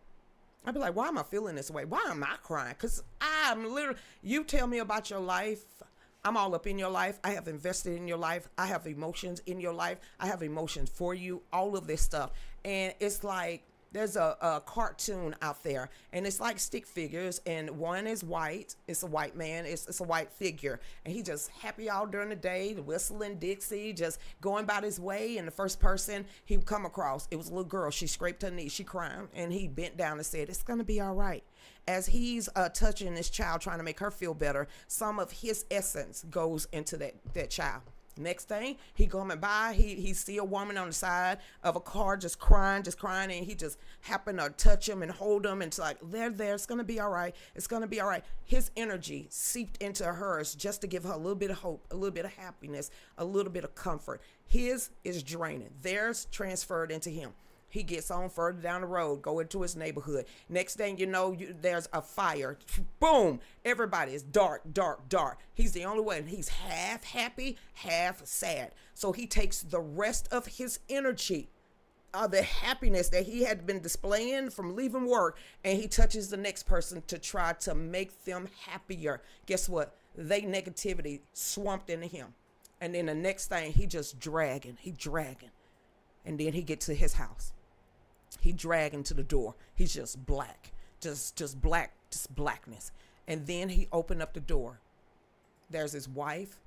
[SPEAKER 2] I'd be like, why am I feeling this way? Why am I crying? Because I'm literally, you tell me about your life. I'm all up in your life. I have invested in your life. I have emotions in your life. I have emotions for you, all of this stuff. And it's like, there's a cartoon out there and it's like stick figures and one is white. It's a white man. It's a white figure. And he just happy all during the day, whistling Dixie, just going about his way. And the first person he come across, it was a little girl. She scraped her knee. She crying. And he bent down and said, it's going to be all right. As he's touching this child, trying to make her feel better, some of his essence goes into that child. Next thing, he coming by, he see a woman on the side of a car just crying, and he just happened to touch him and hold him, and it's like, there, it's going to be all right. It's going to be all right. His energy seeped into hers just to give her a little bit of hope, a little bit of happiness, a little bit of comfort. His is draining. Theirs transferred into him. He gets on further down the road, go into his neighborhood. Next thing you know, there's a fire. Boom. Everybody is dark. He's the only one. He's half happy, half sad. So he takes the rest of his energy, the happiness that he had been displaying from leaving work, and he touches the next person to try to make them happier. Guess what? They negativity swamped into him. And then the next thing, he just dragging. And then he gets to his house. He dragging to the door. He's just black, just blackness. And then he opened up the door. there's his wife,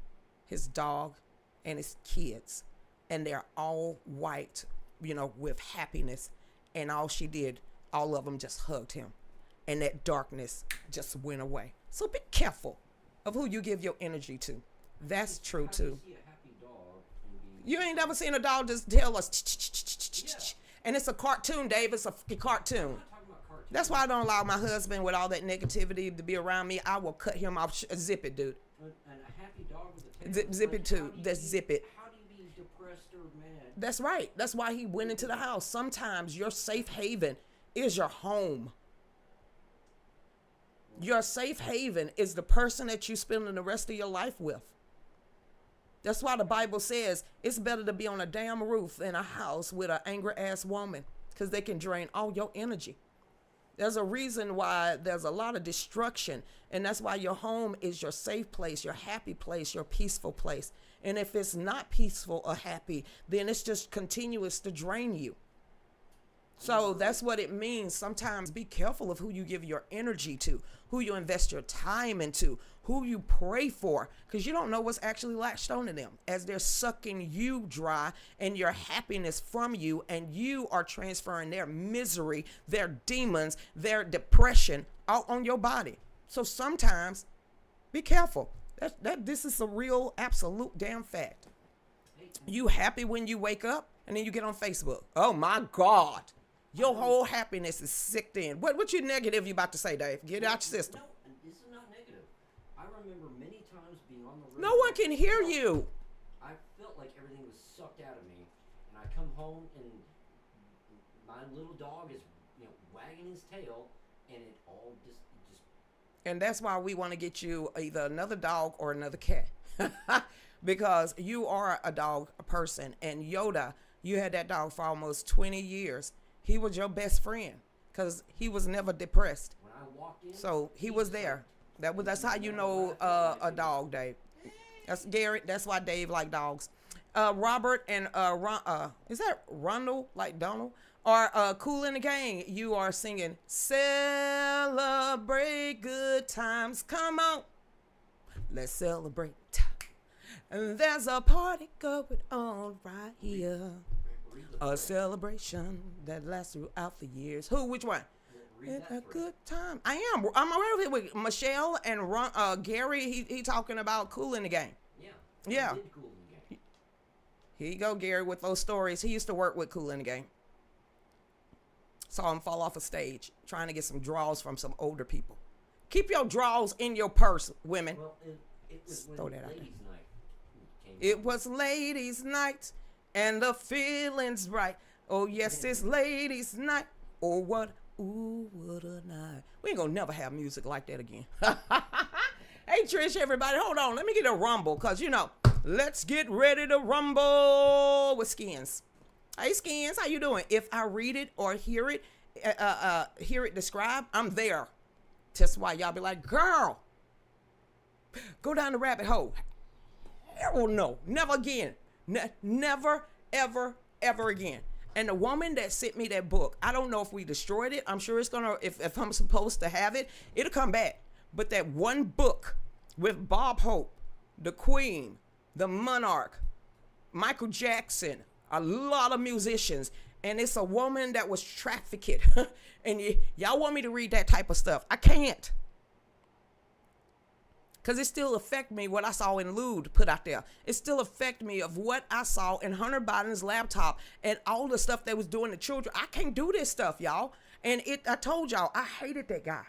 [SPEAKER 2] his dog, and his kids. And they're all white, with happiness. And all she did, all of them just hugged him. And that darkness just went away. So be careful of who you give your energy to. That's true too.
[SPEAKER 3] See a happy dog and be
[SPEAKER 2] You ain't never seen a dog just tell us, and it's a cartoon, Dave. It's a cartoon.
[SPEAKER 3] I'm not talking about cartoons.
[SPEAKER 2] That's why I don't allow my husband with all that negativity to be around me. I will cut him off. Zip it, dude.
[SPEAKER 3] And a happy dog with a tail.
[SPEAKER 2] Zip it too. Just zip it.
[SPEAKER 3] How do you be depressed or mad?
[SPEAKER 2] That's right. That's why he went into the house. Sometimes your safe haven is your home. Your safe haven is the person that you spending the rest of your life with. That's why the Bible says it's better to be on a damn roof than a house with an angry ass woman, because they can drain all your energy. There's a reason why there's a lot of destruction, and that's why your home is your safe place, your happy place, your peaceful place. And if it's not peaceful or happy, then it's just continuous to drain you. So that's what it means. Sometimes be careful of who you give your energy to, who you invest your time into, who you pray for, because you don't know what's actually latched onto them as they're sucking you dry and your happiness from you, and you are transferring their misery, their demons, their depression out on your body. So sometimes be careful. This is a real, absolute damn fact. You happy when you wake up and then you get on Facebook. Oh my God. Your whole happiness is sicked in. What you negative you about to say, Dave? Get it out your system.
[SPEAKER 3] No, this is not negative. I remember many times being on the road.
[SPEAKER 2] No one can hear you.
[SPEAKER 3] I felt like everything was sucked out of me, and I come home and my little dog is, wagging his tail, and it all just.
[SPEAKER 2] And that's why we want to get you either another dog or another cat, because you are a dog person. And Yoda, you had that dog for almost 20 years. He was your best friend because he was never depressed.
[SPEAKER 3] When I walked in,
[SPEAKER 2] So he was there. That's how you know a dog, Dave. That's Gary. That's why Dave like dogs. Robert and is that Ronald like Donald? Or Cool in the Gang? You are singing "Celebrate Good Times." Come on, let's celebrate. And there's a party going on right here. A celebration that lasts throughout the years. Who? Which one? It's a good time. I'm already with Michelle and Gary. He talking about Cool in the Gang. Yeah.
[SPEAKER 3] I did Cool in the Gang.
[SPEAKER 2] Here you go, Gary, with those stories. He used to work with Cool in the Gang. Saw him fall off a stage trying to get some draws from some older people. Keep your draws in your purse, women.
[SPEAKER 3] Well, it was
[SPEAKER 2] Throw
[SPEAKER 3] when
[SPEAKER 2] that out
[SPEAKER 3] ladies' night came.
[SPEAKER 2] It was ladies' night and the feeling's right. Oh, yes, it's ladies' night. Oh, what? Ooh, what a night. We ain't gonna never have music like that again. Hey, Trish, everybody, hold on. Let me get a rumble, because, let's get ready to rumble with Skins. Hey, Skins, how you doing? If I read it or hear it described, I'm there. That's why y'all be like, girl, go down the rabbit hole. Hell no, never again. Never, ever, ever again. And the woman that sent me that book, I don't know if we destroyed it. I'm sure it's gonna, if I'm supposed to have it, it'll come back. But that one book with Bob Hope, the Queen, the Monarch, Michael Jackson, a lot of musicians, and it's a woman that was trafficked. And y'all want me to read that type of stuff. I can't. Because it still affect me what I saw in Lude put out there. It still affect me of what I saw in Hunter Biden's laptop and all the stuff they was doing to children. I can't do this stuff, y'all. And I told y'all, I hated that guy.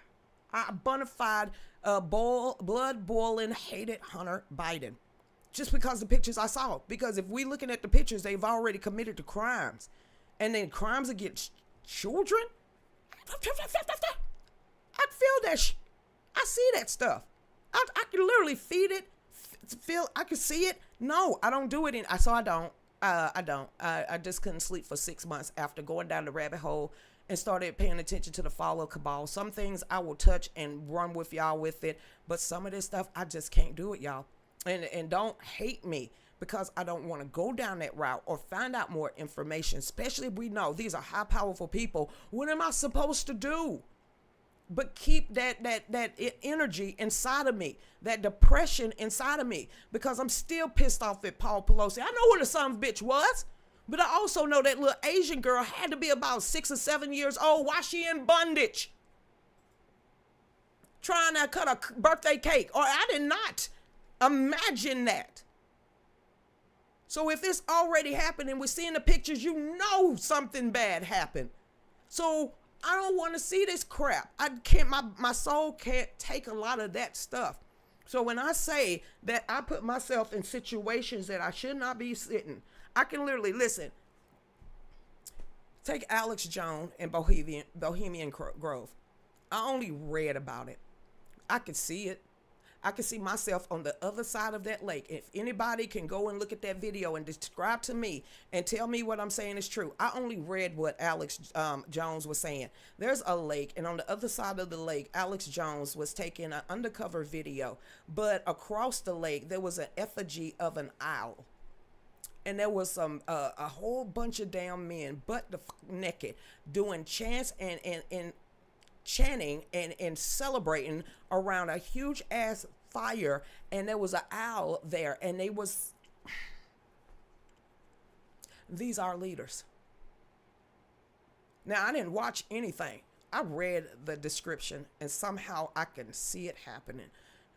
[SPEAKER 2] I bona fide, blood boiling, hated Hunter Biden. Just because the pictures I saw. Because if we looking at the pictures, they've already committed the crimes. And then crimes against children? I feel that I see that stuff. I can literally feed it, I can see it. No, I don't do it. I don't. I just couldn't sleep for 6 months after going down the rabbit hole and started paying attention to the follow cabal. Some things I will touch and run with y'all with it, but some of this stuff, I just can't do it, y'all. And don't hate me because I don't want to go down that route or find out more information, especially if we know these are high, powerful people. What am I supposed to do? but keep that energy inside of me, that depression inside of me, because I'm still pissed off at Paul Pelosi. I know who the son of a bitch was, but I also know that little Asian girl had to be about 6 or 7 years old while she in bondage, trying to cut a birthday cake. Or I did not imagine that. So if it's already happened and we're seeing the pictures, you know something bad happened. So I don't want to see this crap. I can't, my soul can't take a lot of that stuff. So when I say that I put myself in situations that I should not be sitting, I can literally, listen, take Alex Jones and Bohemian Grove. I only read about it. I could see it. I could see myself on the other side of that lake. If anybody can go and look at that video and describe to me and tell me what I'm saying is true. I only read what Alex Jones was saying. There's a lake, and on the other side of the lake, Alex Jones was taking an undercover video. But across the lake, there was an effigy of an owl. And there was a whole bunch of damn men, butt naked, doing chants and chanting and celebrating around a huge ass fire, and there was an owl there, and these are leaders. Now, I didn't watch anything. I read the description, and somehow I can see it happening.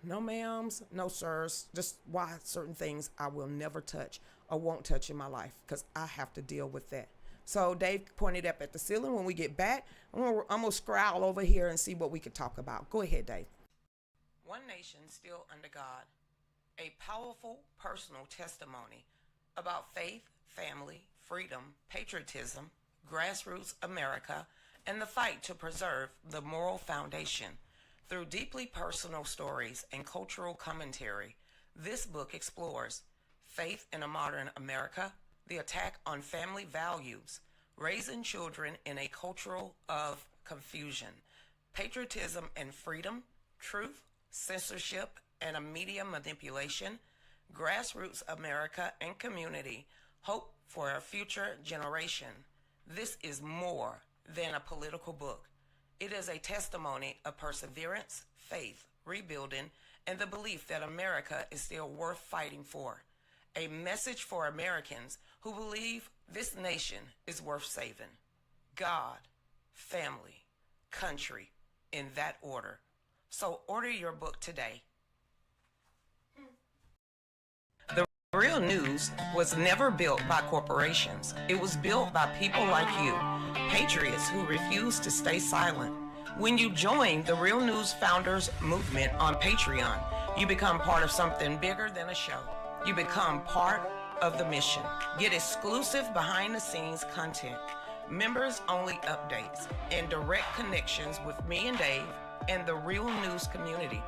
[SPEAKER 2] No ma'ams, no sirs, just why certain things I will never touch or won't touch in my life, because I have to deal with that. So Dave pointed up at the ceiling. When we get back, I'm gonna scroll over here and see what we could talk about. Go ahead, Dave. One Nation Still Under God, a powerful personal testimony about faith, family, freedom, patriotism, grassroots America, and the fight to preserve the moral foundation. Through deeply personal stories and cultural commentary, this book explores faith in a modern America, the attack on family values, raising children in a culture of confusion, patriotism and freedom, truth, censorship, and a media manipulation, grassroots America and community, hope for a future generation. This is more than a political book. It is a testimony of perseverance, faith, rebuilding, and the belief that America is still worth fighting for. A message for Americans who believe this nation is worth saving. God, family, country, in that order. So order your book today. The Real News was never built by corporations. It was built by people like you, patriots who refuse to stay silent. When you join the Real News Founders Movement on Patreon, you become part of something bigger than a show. You become part of the mission. Get exclusive behind-the-scenes content, members-only updates, and direct connections with me and Dave and the Real News community.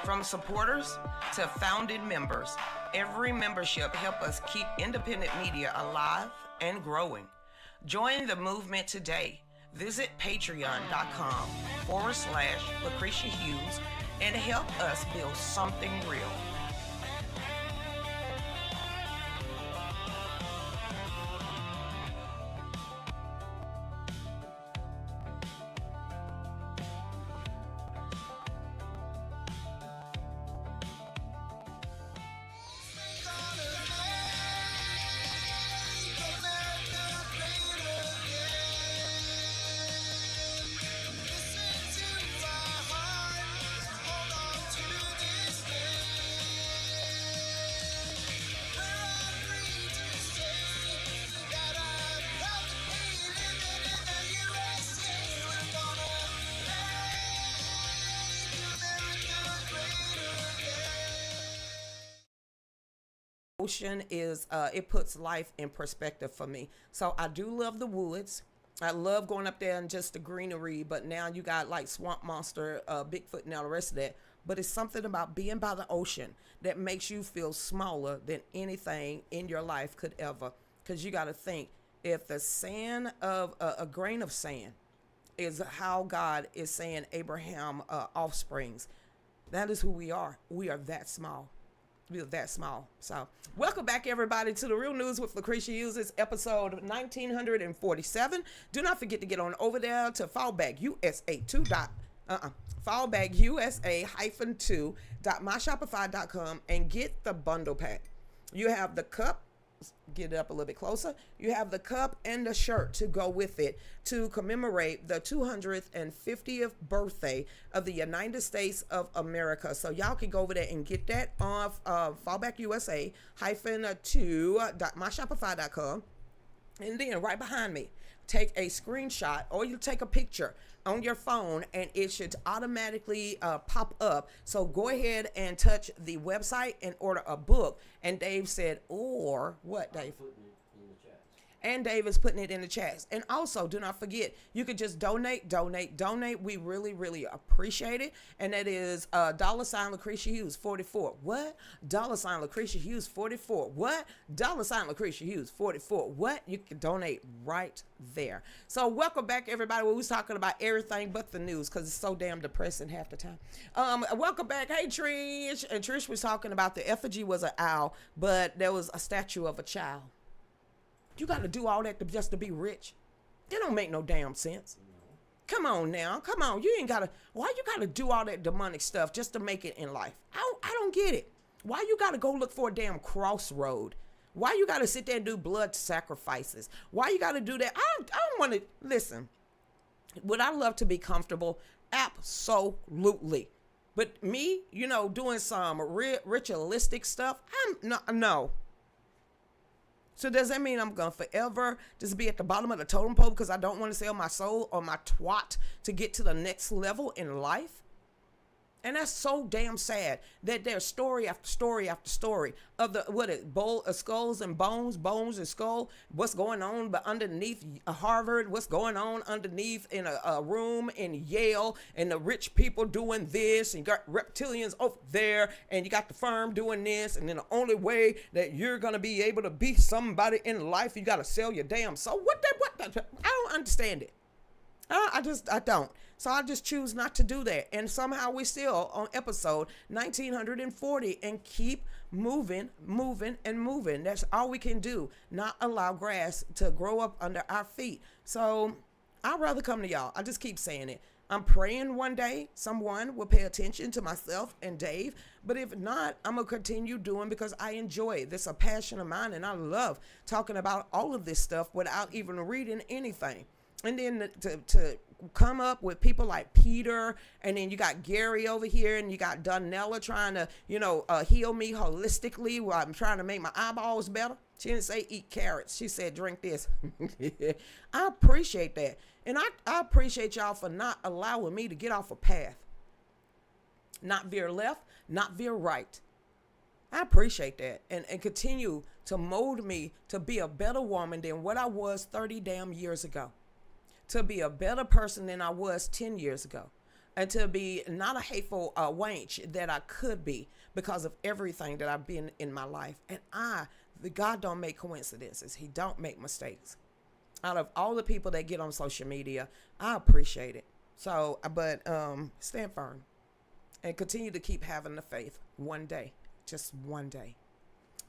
[SPEAKER 2] From supporters to founding members, every membership helps us keep independent media alive and growing. Join the movement today. Visit patreon.com/Lucretia Hughes and help us build something real. Ocean is it puts life in perspective for me. So I do love the woods. I love going up there and just the greenery, but now you got like swamp monster, Bigfoot, and all the rest of that. But it's something about being by the ocean that makes you feel smaller than anything in your life could ever. Because you got to think, if the sand of a grain of sand is how God is saying Abraham offsprings, that is who we are. We are that small. We are that small. So welcome back, everybody, to the Real News with Lucretia Hughes. It's episode 1947. Do not forget to get on over there to Fallback USA 2. fallbackusa-2.myshopify.com and get the bundle pack. You have the cup. Get it up a little bit closer. You have the cup and the shirt to go with it to commemorate the 250th birthday of the United States of America. So y'all can go over there and get that off fallbackusa-2.myshopify.com. And then right behind me, take a screenshot or you take a picture on your phone and it should automatically pop up. So go ahead and touch the website and order a book. And Dave said, or what, Dave?
[SPEAKER 3] Putting it in the chat.
[SPEAKER 2] And Dave is putting it in the chats. And also, do not forget, you could just donate. We really, really appreciate it. And that is $ Lucretia Hughes 44. What? $ Lucretia Hughes 44. What? $ Lucretia Hughes 44. What? You can donate right there. So welcome back, everybody. We was talking about everything but the news because it's so damn depressing half the time. Welcome back. Hey, Trish. And Trish was talking about the effigy was an owl, but there was a statue of a child. You got to do all that just to be rich. It don't make no damn sense. Come on now. Come on. You ain't got to. Why you got to do all that demonic stuff just to make it in life? I don't get it. Why you got to go look for a damn crossroad? Why you got to sit there and do blood sacrifices? Why you got to do that? I don't want to. Listen, would I love to be comfortable? Absolutely. But me, doing some ritualistic stuff, no. So does that mean I'm going to forever just be at the bottom of the totem pole because I don't want to sell my soul or my twat to get to the next level in life? And that's so damn sad that there's story after story after story of skulls and bones and skull. What's going on but underneath Harvard? What's going on underneath in a room in Yale? And the rich people doing this, and you got reptilians over there, and you got the firm doing this. And then the only way that you're gonna be able to be somebody in life, you gotta sell your damn soul. What? I don't understand it. I don't. So I just choose not to do that. And somehow we still on episode 1940 and keep moving. That's all we can do. Not allow grass to grow up under our feet. So I'd rather come to y'all. I just keep saying it. I'm praying one day someone will pay attention to myself and Dave. But if not, I'm going to continue doing because I enjoy it. This is a passion of mine. And I love talking about all of this stuff without even reading anything. And then to come up with people like Peter, and then you got Gary over here, and you got Donella trying to, heal me holistically while I'm trying to make my eyeballs better. She didn't say eat carrots. She said drink this. I appreciate that. And I appreciate y'all for not allowing me to get off a path. Not veer left, not veer right. I appreciate that. And continue to mold me to be a better woman than what I was 30 damn years ago. To be a better person than I was 10 years ago. And to be not a hateful wench that I could be because of everything that I've been in my life. And God don't make coincidences. He don't make mistakes. Out of all the people that get on social media, I appreciate it. So, but stand firm. And continue to keep having the faith one day. Just one day.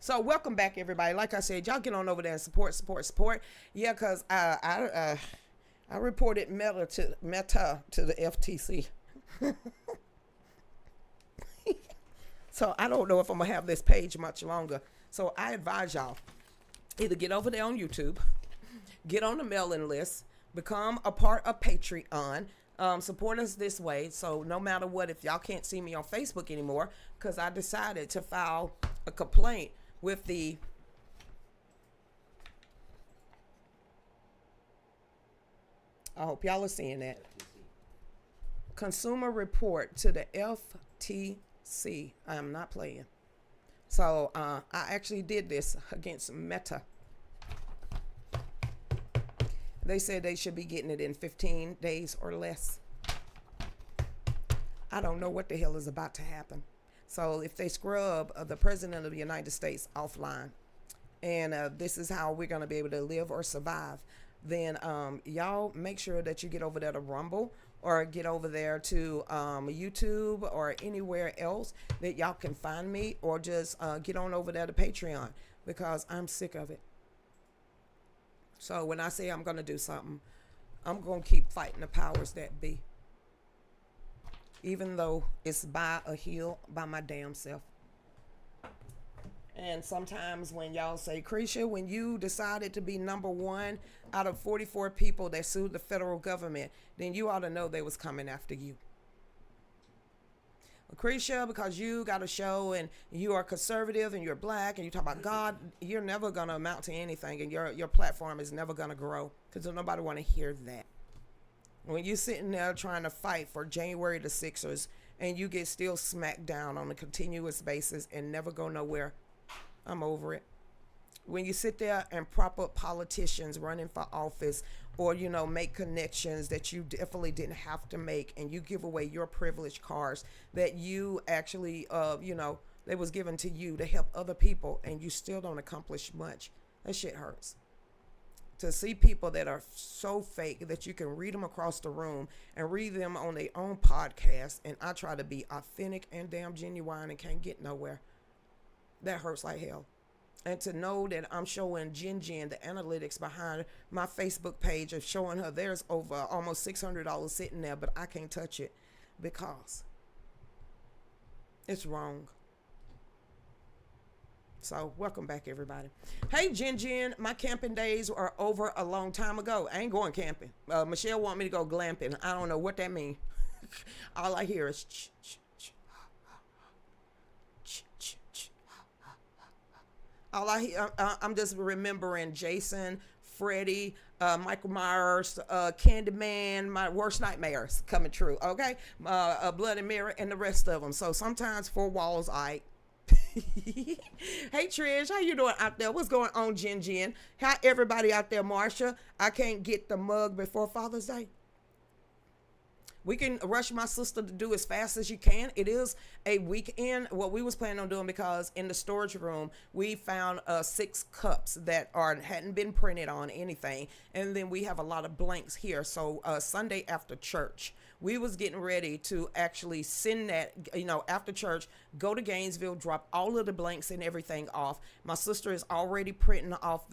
[SPEAKER 2] So welcome back, everybody. Like I said, y'all get on over there and support. Yeah, because I reported Meta to the FTC. So I don't know if I'm going to have this page much longer. So I advise y'all, either get over there on YouTube, get on the mailing list, become a part of Patreon, support us this way. So no matter what, if y'all can't see me on Facebook anymore, because I decided to file a complaint with the I hope y'all are seeing that. Consumer report to the FTC. I am not playing. So I actually did this against Meta. They said they should be getting it in 15 days or less. I don't know what the hell is about to happen. So if they scrub the president of the United States offline, and this is how we're going to be able to live or survive, then y'all make sure that you get over there to Rumble or get over there to YouTube or anywhere else that y'all can find me, or just get on over there to Patreon, because I'm sick of it. So when I say I'm going to do something, I'm going to keep fighting the powers that be. even though it's by a hill by my damn self. And sometimes when y'all say, Krisha, when you decided to be number one out of 44 people that sued the federal government, then you ought to know they was coming after you. Krisha, because you got a show and you are conservative and you're black and you talk about God, you're never going to amount to anything, and your platform is never going to grow because nobody want to hear that. When you're sitting there trying to fight for January the Sixers and you get still smacked down on a continuous basis and never go nowhere, I'm over it. When you sit there and prop up politicians running for office or, make connections that you definitely didn't have to make, and you give away your privilege cards that you actually, they was given to you to help other people, and you still don't accomplish much, that shit hurts. To see people that are so fake that you can read them across the room and read them on their own podcast, and I try to be authentic and damn genuine and can't get nowhere, that hurts like hell. And to know that I'm showing Jen, the analytics behind my Facebook page of showing her there's over almost $600 sitting there, but I can't touch it because it's wrong. So welcome back, everybody. Hey, Jen, my camping days are over a long time ago. I ain't going camping. Michelle want me to go glamping. I don't know what that means. All I hear is I'm just remembering Jason, Freddie, Michael Myers, Candyman, my worst nightmares coming true. Okay, Bloody Mary, and the rest of them. So sometimes 4 walls, Hey Trish, how you doing out there? What's going on, Jen? How everybody out there, Marsha? I can't get the mug before Father's Day. We can rush my sister to do as fast as you can. It is a weekend, what we was planning on doing, because in the storage room, we found 6 cups that hadn't been printed on anything. And then we have a lot of blanks here. So Sunday after church, we was getting ready to actually send that, after church, go to Gainesville, drop all of the blanks and everything off. My sister is already printing off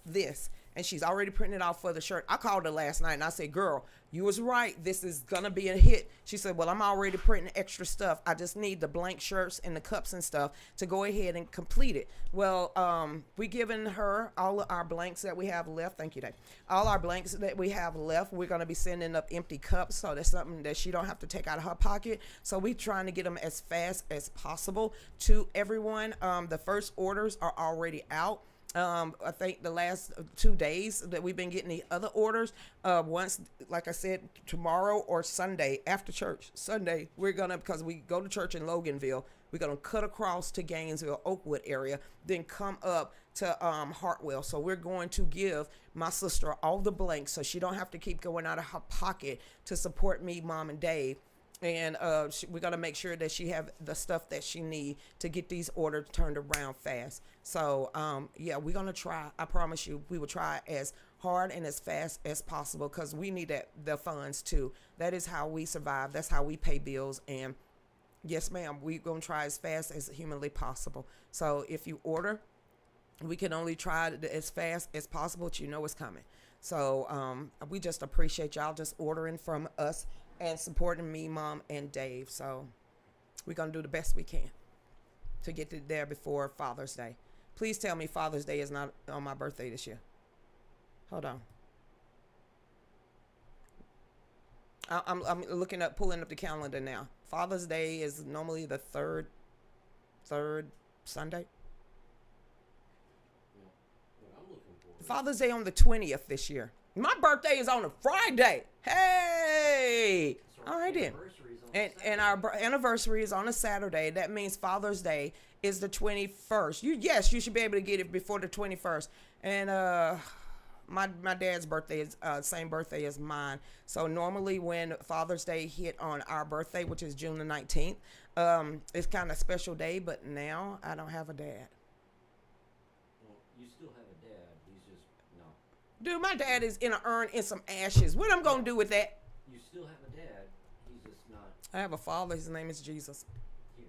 [SPEAKER 2] this. And she's already printing it out for the shirt. I called her last night and I said, girl, you was right. This is going to be a hit. She said, well, I'm already printing extra stuff. I just need the blank shirts and the cups and stuff to go ahead and complete it. Well, we given her all of our blanks that we have left. Thank you, Dave. All our blanks that we have left, we're going to be sending up empty cups. So that's something that she don't have to take out of her pocket. So we trying to get them as fast as possible to everyone. The first orders are already out. I think the last 2 days that we've been getting the other orders, once, like I said, tomorrow or Sunday after church. Sunday, we're going to, because we go to church in Loganville, we're going to cut across to Gainesville, Oakwood area, then come up to Hartwell. So we're going to give my sister all the blanks so she don't have to keep going out of her pocket to support me, Mom, and Dave. And we're going to make sure that she have the stuff that she need to get these orders turned around fast. So, yeah, we're going to try. I promise you, we will try as hard and as fast as possible because we need the funds, too. That is how we survive. That's how we pay bills. And, yes, ma'am, we're going to try as fast as humanly possible. So, if you order, we can only try as fast as possible, but you know it's coming. So, we just appreciate y'all just ordering from us and supporting me, Mom, and Dave. So we're going to do the best we can to get it there before Father's Day. Please tell me Father's Day is not on my birthday this year. Hold on. I'm pulling up the calendar now. Father's Day is normally the third Sunday.
[SPEAKER 3] What I'm looking for.
[SPEAKER 2] Father's Day on the 20th this year. My birthday is on a Friday. Hey!
[SPEAKER 3] So
[SPEAKER 2] All right then. And our anniversary is on a Saturday. That means Father's Day is the 21st. You should be able to get it before the 21st. And my dad's birthday is same birthday as mine. So normally when Father's Day hit on our birthday, which is June the 19th, it's kind of a special day. But now I don't have a dad.
[SPEAKER 3] Well, you still have a dad. He's just no.
[SPEAKER 2] Dude, my dad is in an urn in some ashes. What I'm going to do with that?
[SPEAKER 3] You still have a dad. He's just not
[SPEAKER 2] I have a father. His name is Jesus.
[SPEAKER 3] here.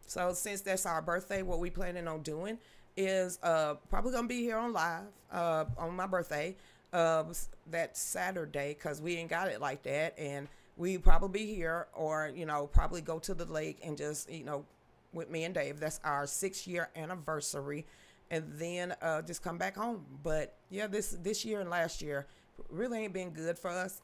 [SPEAKER 2] So since that's our birthday, what we planning on doing is probably going to be here on live on my birthday that Saturday because we ain't got it like that. And we probably be here, or probably go to the lake and just with me and Dave. That's our 6-year anniversary, and then just come back home. But yeah, this year and last year really ain't been good for us.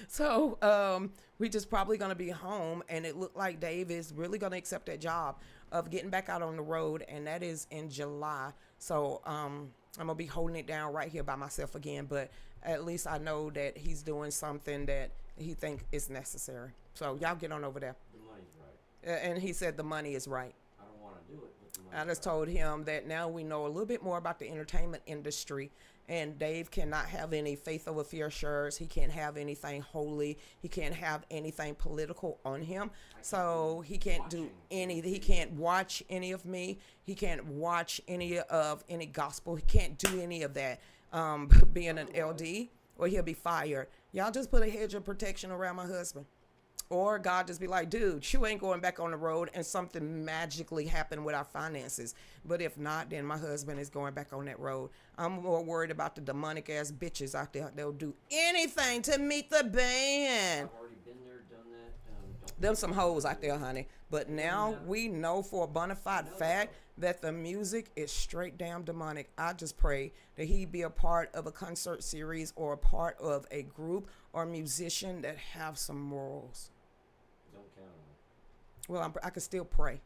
[SPEAKER 2] So we just probably gonna be home, and it looked like Dave is really gonna accept that job of getting back out on the road, and that is in July. So I'm gonna be holding it down right here by myself again, but at least I know that he's doing something that he think is necessary. So y'all get on over there.
[SPEAKER 3] The money's right.
[SPEAKER 2] And he said the money is right.
[SPEAKER 3] I don't want to do it, but the money's
[SPEAKER 2] I just
[SPEAKER 3] right.
[SPEAKER 2] told him that now we know a little bit more about the entertainment industry, and Dave cannot have any faith over fear shirts. He can't have anything holy. He can't have anything political on him. So he can't do any. He can't watch any of me. He can't watch any gospel. He can't do any of that. Being an LD, or he'll be fired. Y'all just put a hedge of protection around my husband. Or God just be like, dude, you ain't going back on the road, and something magically happened with our finances. But if not, then my husband is going back on that road. I'm more worried about the demonic ass bitches out there. They'll do anything to meet the band.
[SPEAKER 3] I've already been there, done that.
[SPEAKER 2] Them some hoes out there, honey. But now we know for a bona fide fact that the music is straight damn demonic. I just pray that he be a part of a concert series, or a part of a group or musician that have some morals.
[SPEAKER 3] Don't count on it.
[SPEAKER 2] Well, I can still pray.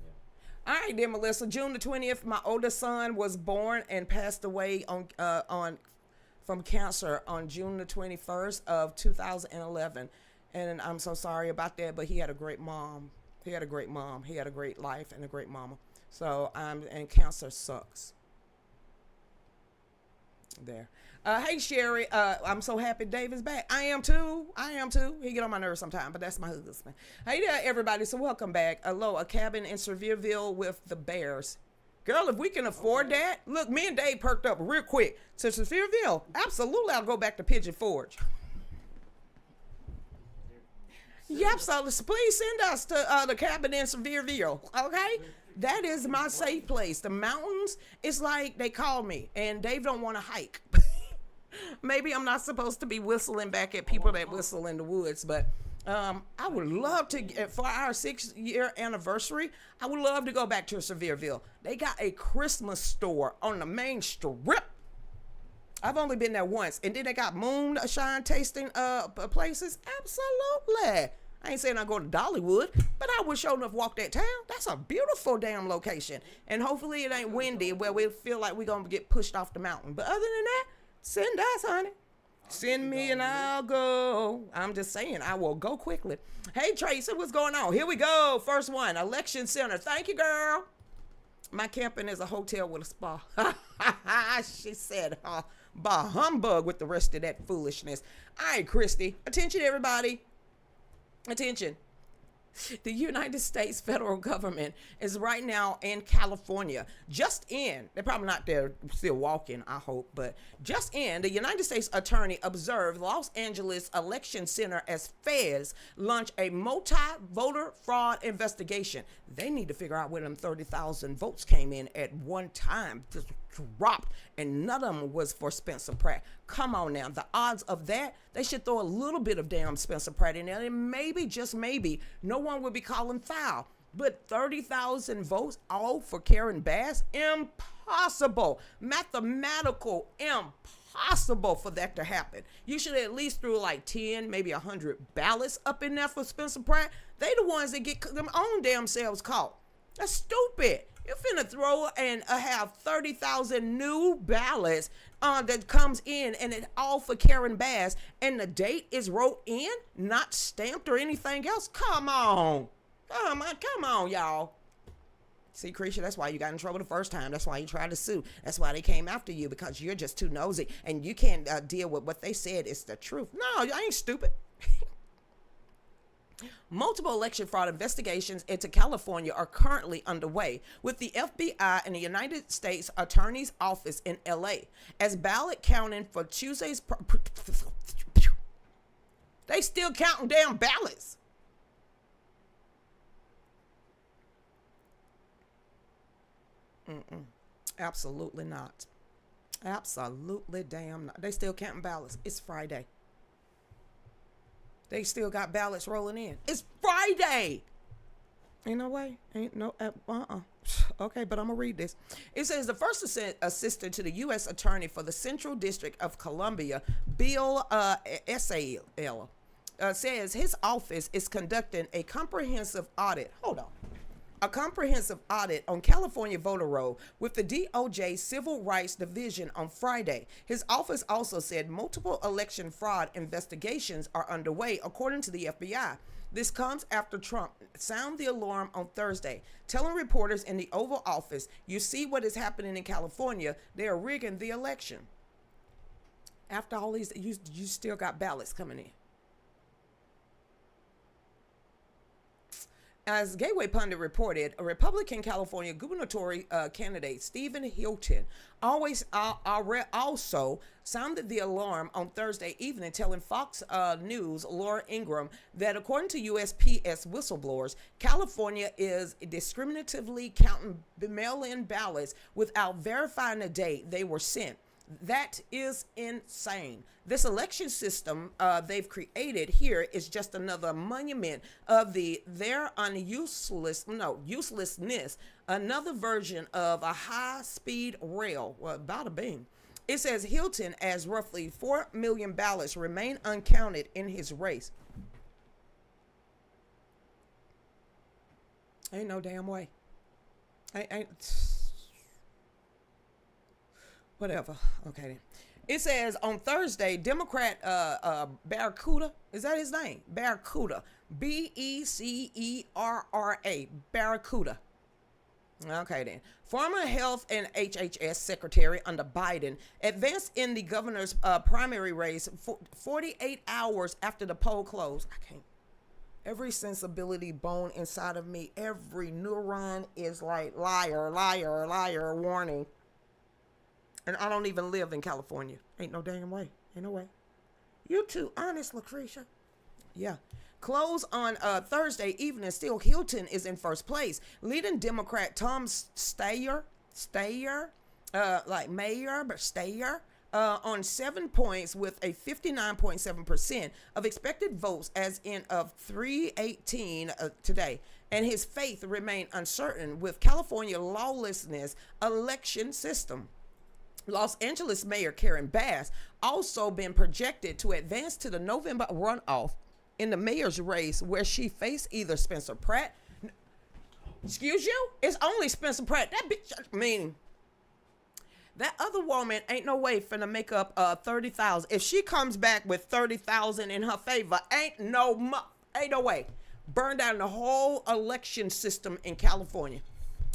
[SPEAKER 3] Yeah.
[SPEAKER 2] All right, then, Melissa. June the 20th, my oldest son was born and passed away from cancer on June the 21st of 2011. And I'm so sorry about that, but he had a great mom. He had a great mom. He had a great life and a great mama. So, and cancer sucks. There. Hey, Sherry. I'm so happy Dave is back. I am too. He get on my nerves sometimes, but that's my husband. Hey there, everybody. So welcome back. Hello, a cabin in Sevierville with the Bears. Girl, if we can afford that, look, me and Dave perked up real quick to Sevierville. Absolutely, I'll go back to Pigeon Forge. Yep, so please send us to the cabin in Sevierville, okay? That is my safe place. The mountains, it's like they call me, and Dave don't want to hike. Maybe I'm not supposed to be whistling back at people that whistle in the woods, but I would love to, for our 6-year anniversary, I would love to go back to Sevierville. They got a Christmas store on the main strip. I've only been there once. And then they got moonshine tasting places. Absolutely. I ain't saying I go to Dollywood, but I would sure enough walk that town. That's a beautiful damn location. And hopefully it ain't windy where we feel like we're going to get pushed off the mountain. But other than that, send us, honey. Send me and I'll go. I'm just saying, I will go quickly. Hey, Tracy, what's going on? Here we go. First one, Election Center. Thank you, girl. My camping is a hotel with a spa. She said, bah humbug with the rest of that foolishness. All right, Christy. Attention, everybody. Attention. The United States federal government is right now in California. They're probably not there still walking, I hope, but just in, the United States attorney observed Los Angeles Election Center as feds launch a multi-voter fraud investigation. They need to figure out where them 30,000 votes came in at one time. Just dropped, and none of them was for Spencer Pratt. Come on now, the odds of that, they should throw a little bit of damn Spencer Pratt in there, and maybe, just maybe, no one will be calling foul. But 30,000 votes all for Karen Bass? Impossible. Mathematical impossible for that to happen. You should at least throw like 10, maybe 100 ballots up in there for Spencer Pratt. They the ones that get them own damn selves caught. That's stupid. You're finna throw and have 30,000 new ballots that comes in, and it's all for Karen Bass, and the date is wrote in, not stamped or anything else. Come on, y'all. See, Krisha, that's why you got in trouble the first time. That's why you tried to sue. That's why they came after you, because you're just too nosy, and you can't deal with what they said is the truth. No, I ain't stupid. Multiple election fraud investigations into California are currently underway, with the FBI and the United States Attorney's Office in LA as ballot counting for Tuesday's. They still counting damn ballots. Absolutely not. Absolutely damn not. They still counting ballots. It's Friday. They still got ballots rolling in. It's Friday. Ain't no way. Ain't no. Okay, but I'm going to read this. It says the first assistant to the U.S. Attorney for the Central District of Columbia, Bill S.A.L., says his office is conducting a comprehensive audit. Hold on. A comprehensive audit on California voter roll with the DOJ Civil Rights Division on Friday. His office also said multiple election fraud investigations are underway, according to the FBI. This comes after Trump sounded the alarm on Thursday, telling reporters in the Oval Office, "You see what is happening in California? They are rigging the election." After all these, you still got ballots coming in. As Gateway Pundit reported, a Republican California gubernatorial candidate, Stephen Hilton, also sounded the alarm on Thursday evening, telling Fox News' Laura Ingraham that according to USPS whistleblowers, California is discriminatively counting mail-in ballots without verifying the date they were sent. That is insane. This election system they've created here is just another monument of their uselessness, another version of a high-speed rail. Well, bada bing. It says Hilton, as roughly 4 million ballots remain uncounted in his race. Ain't no damn way. Whatever. Okay then. It says on Thursday, Democrat Barracuda, is that his name? Barracuda. Becerra. Barracuda. Okay then. Former Health and HHS Secretary under Biden advanced in the governor's primary race 48 hours after the poll closed. I can't. Every sensibility bone inside of me, every neuron is like liar, liar, liar, warning. And I don't even live in California. Ain't no damn way. Ain't no way. You too honest, Lucretia. Yeah. Close on Thursday evening. Still, Hilton is in first place. Leading Democrat Tom Steyer, like mayor, but Steyer, on 7 points with a 59.7% of expected votes as in of 318 today. And his faith remained uncertain with California lawlessness election system. Los Angeles Mayor Karen Bass also been projected to advance to the November runoff in the mayor's race, where she faced either Spencer Pratt. Excuse you? It's only Spencer Pratt. That bitch, that other woman ain't no way finna make up 30,000. If she comes back with 30,000 in her favor, ain't no way. Burn down the whole election system in California.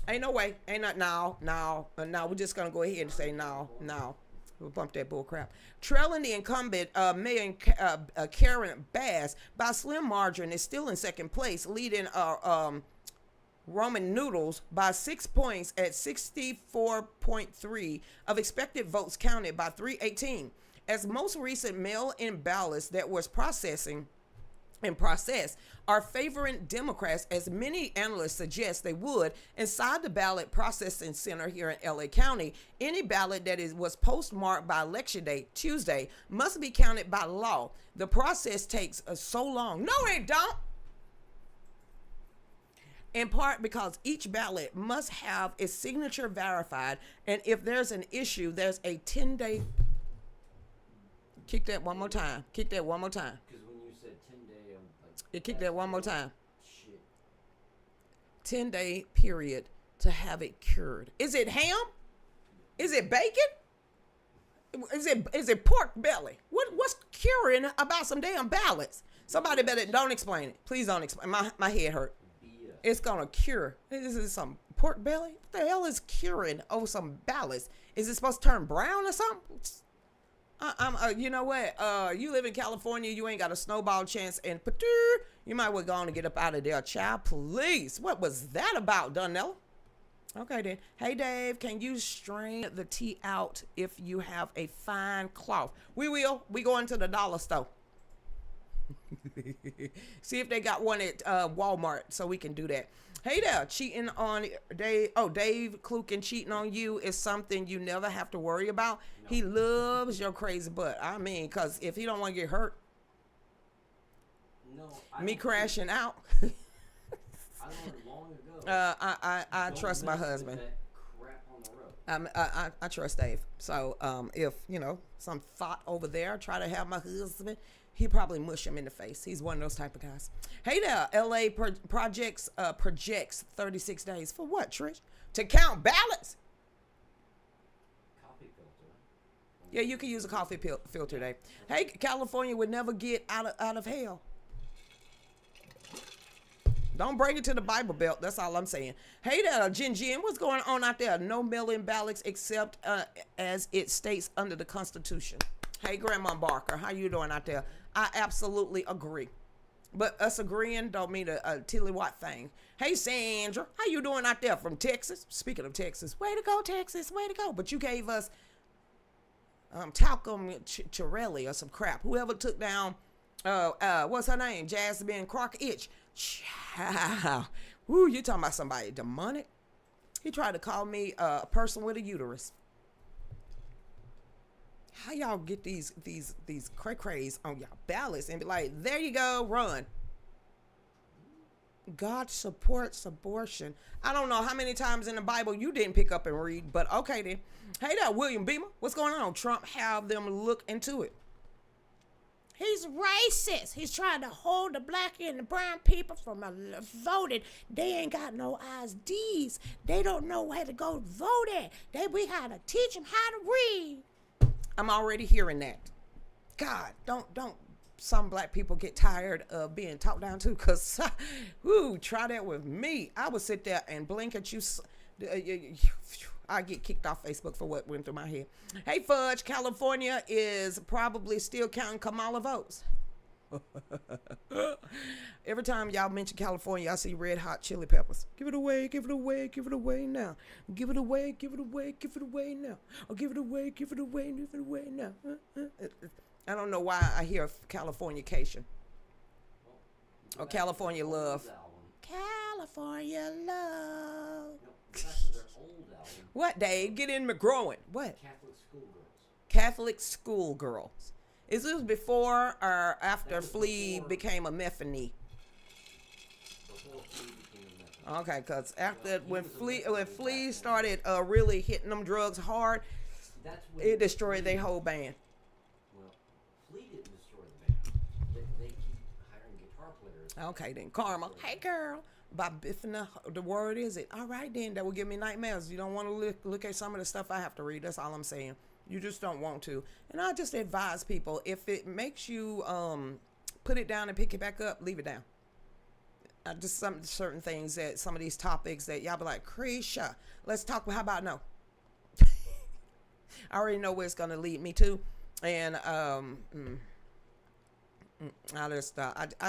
[SPEAKER 2] Ain't no way. Ain't not now. We're just going to go ahead and say no. We'll bump that bull crap. Trailing the incumbent, Mayor Karen Bass, by a slim margin, is still in second place, leading Roman Noodles by 6 points at 64.3 of expected votes counted by 318. As most recent mail-in ballots that was processed are favoring Democrats, as many analysts suggest they would. Inside the ballot processing center here in LA County, any ballot that was postmarked by election day, Tuesday, must be counted by law. The process takes so long. No, it don't. In part because each ballot must have its signature verified, and if there's an issue, there's a 10-day. Kick that one more time. Kick that one more time. Kick that one more time.
[SPEAKER 3] Shit.
[SPEAKER 2] 10-day period to have it cured. Is it ham? Is it bacon? Is it pork belly? What's curing about some damn ballots? Somebody better don't explain it. Please don't explain. My head hurt.
[SPEAKER 3] Yeah.
[SPEAKER 2] It's gonna cure. Is it some pork belly? What the hell is curing over some ballots? Is it supposed to turn brown or something? You know what? You live in California. You ain't got a snowball chance, and you might well go on and get up out of there, child. Please. What was that about, Donnell? Okay, then. Hey, Dave, can you strain the tea out if you have a fine cloth? We will. We go into the dollar store. See if they got one at Walmart so we can do that. Hey there, cheating on Dave. Oh, Dave Kluken cheating on you is something you never have to worry about. No. He loves your crazy butt. I mean, because if he don't want to get hurt,
[SPEAKER 3] No,
[SPEAKER 2] Me crashing out.
[SPEAKER 3] I learned long ago.
[SPEAKER 2] I
[SPEAKER 3] don't
[SPEAKER 2] trust my
[SPEAKER 3] mess with
[SPEAKER 2] husband.
[SPEAKER 3] that crap on the road.
[SPEAKER 2] I trust Dave. So if some thought over there try to have my husband, he probably mush him in the face. He's one of those type of guys. Hey there, LA projects 36 days for what, Trish? To count ballots.
[SPEAKER 3] Coffee filter.
[SPEAKER 2] Yeah, you can use a coffee filter, Dave. Hey, California would never get out of hell. Don't bring it to the Bible Belt. That's all I'm saying. Hey there, Jin, what's going on out there? No mail-in ballots except as it states under the Constitution. Hey, Grandma Barker, how you doing out there? I absolutely agree. But us agreeing don't mean a tilly white thing. Hey, Sandra, how you doing out there from Texas? Speaking of Texas, way to go, Texas, way to go. But you gave us talcum chirelli or some crap. Whoever took down, what's her name? Jasmine Crocker Itch. Child. Woo, you talking about somebody demonic? He tried to call me a person with a uterus. How y'all get these cray-crays on y'all ballots and be like, there you go, run. God supports abortion. I don't know how many times in the Bible you didn't pick up and read, but okay then. Hey there, William Beamer. What's going on? Trump have them look into it. He's racist. He's trying to hold the black and the brown people from voting. They ain't got no IDs. They don't know where to go vote at. We had to teach them how to read. I'm already hearing that. God, don't some black people get tired of being talked down to? Because, try that with me. I would sit there and blink at you. I get kicked off Facebook for what went through my head. Hey, Fudge, California is probably still counting Kamala votes. Every time y'all mention California, I see Red Hot Chili Peppers. Give it away, give it away, give it away now. Give it away, give it away, give it away now. Or give it away, give it away, give it away now. I don't know why I hear Californication. Or California love. California love.
[SPEAKER 3] No, back to their old album.
[SPEAKER 2] What, Dave? Get in McGrowing. What?
[SPEAKER 3] Catholic Schoolgirls.
[SPEAKER 2] Catholic Schoolgirls. Is this before or after
[SPEAKER 3] was
[SPEAKER 2] Flea
[SPEAKER 3] before.
[SPEAKER 2] became a methany?
[SPEAKER 3] Before Flea became a method.
[SPEAKER 2] Okay, because after
[SPEAKER 3] He
[SPEAKER 2] when
[SPEAKER 3] was a
[SPEAKER 2] Flea
[SPEAKER 3] method
[SPEAKER 2] Flea
[SPEAKER 3] back
[SPEAKER 2] started really hitting them drugs hard,
[SPEAKER 3] That's when
[SPEAKER 2] it destroyed their whole band.
[SPEAKER 3] Well, Flea didn't destroy the band. They keep hiring guitar players.
[SPEAKER 2] Okay then, Karma. Hey girl, by biffing the word is it? All right then, that will give me nightmares. You don't want to look at some of the stuff I have to read. That's all I'm saying. You just don't want to. And I just advise people, if it makes you put it down and pick it back up, leave it down. Just some certain things that some of these topics that y'all be like, Krisha, let's talk. How about no? I already know where it's gonna lead me to, and I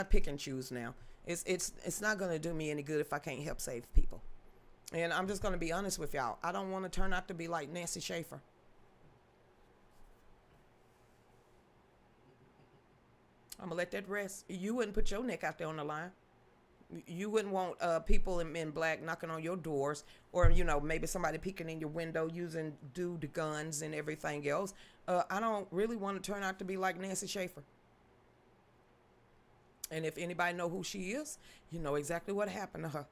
[SPEAKER 2] pick and choose now. It's not gonna do me any good if I can't help save people. And I'm just gonna be honest with y'all. I don't want to turn out to be like Nancy Schaefer. I'm gonna let that rest. You wouldn't put your neck out there on the line. You wouldn't want people in black knocking on your doors, or maybe somebody peeking in your window using dude guns and everything else. I don't really want to turn out to be like Nancy Schaefer. And if anybody know who she is, you know exactly what happened to her.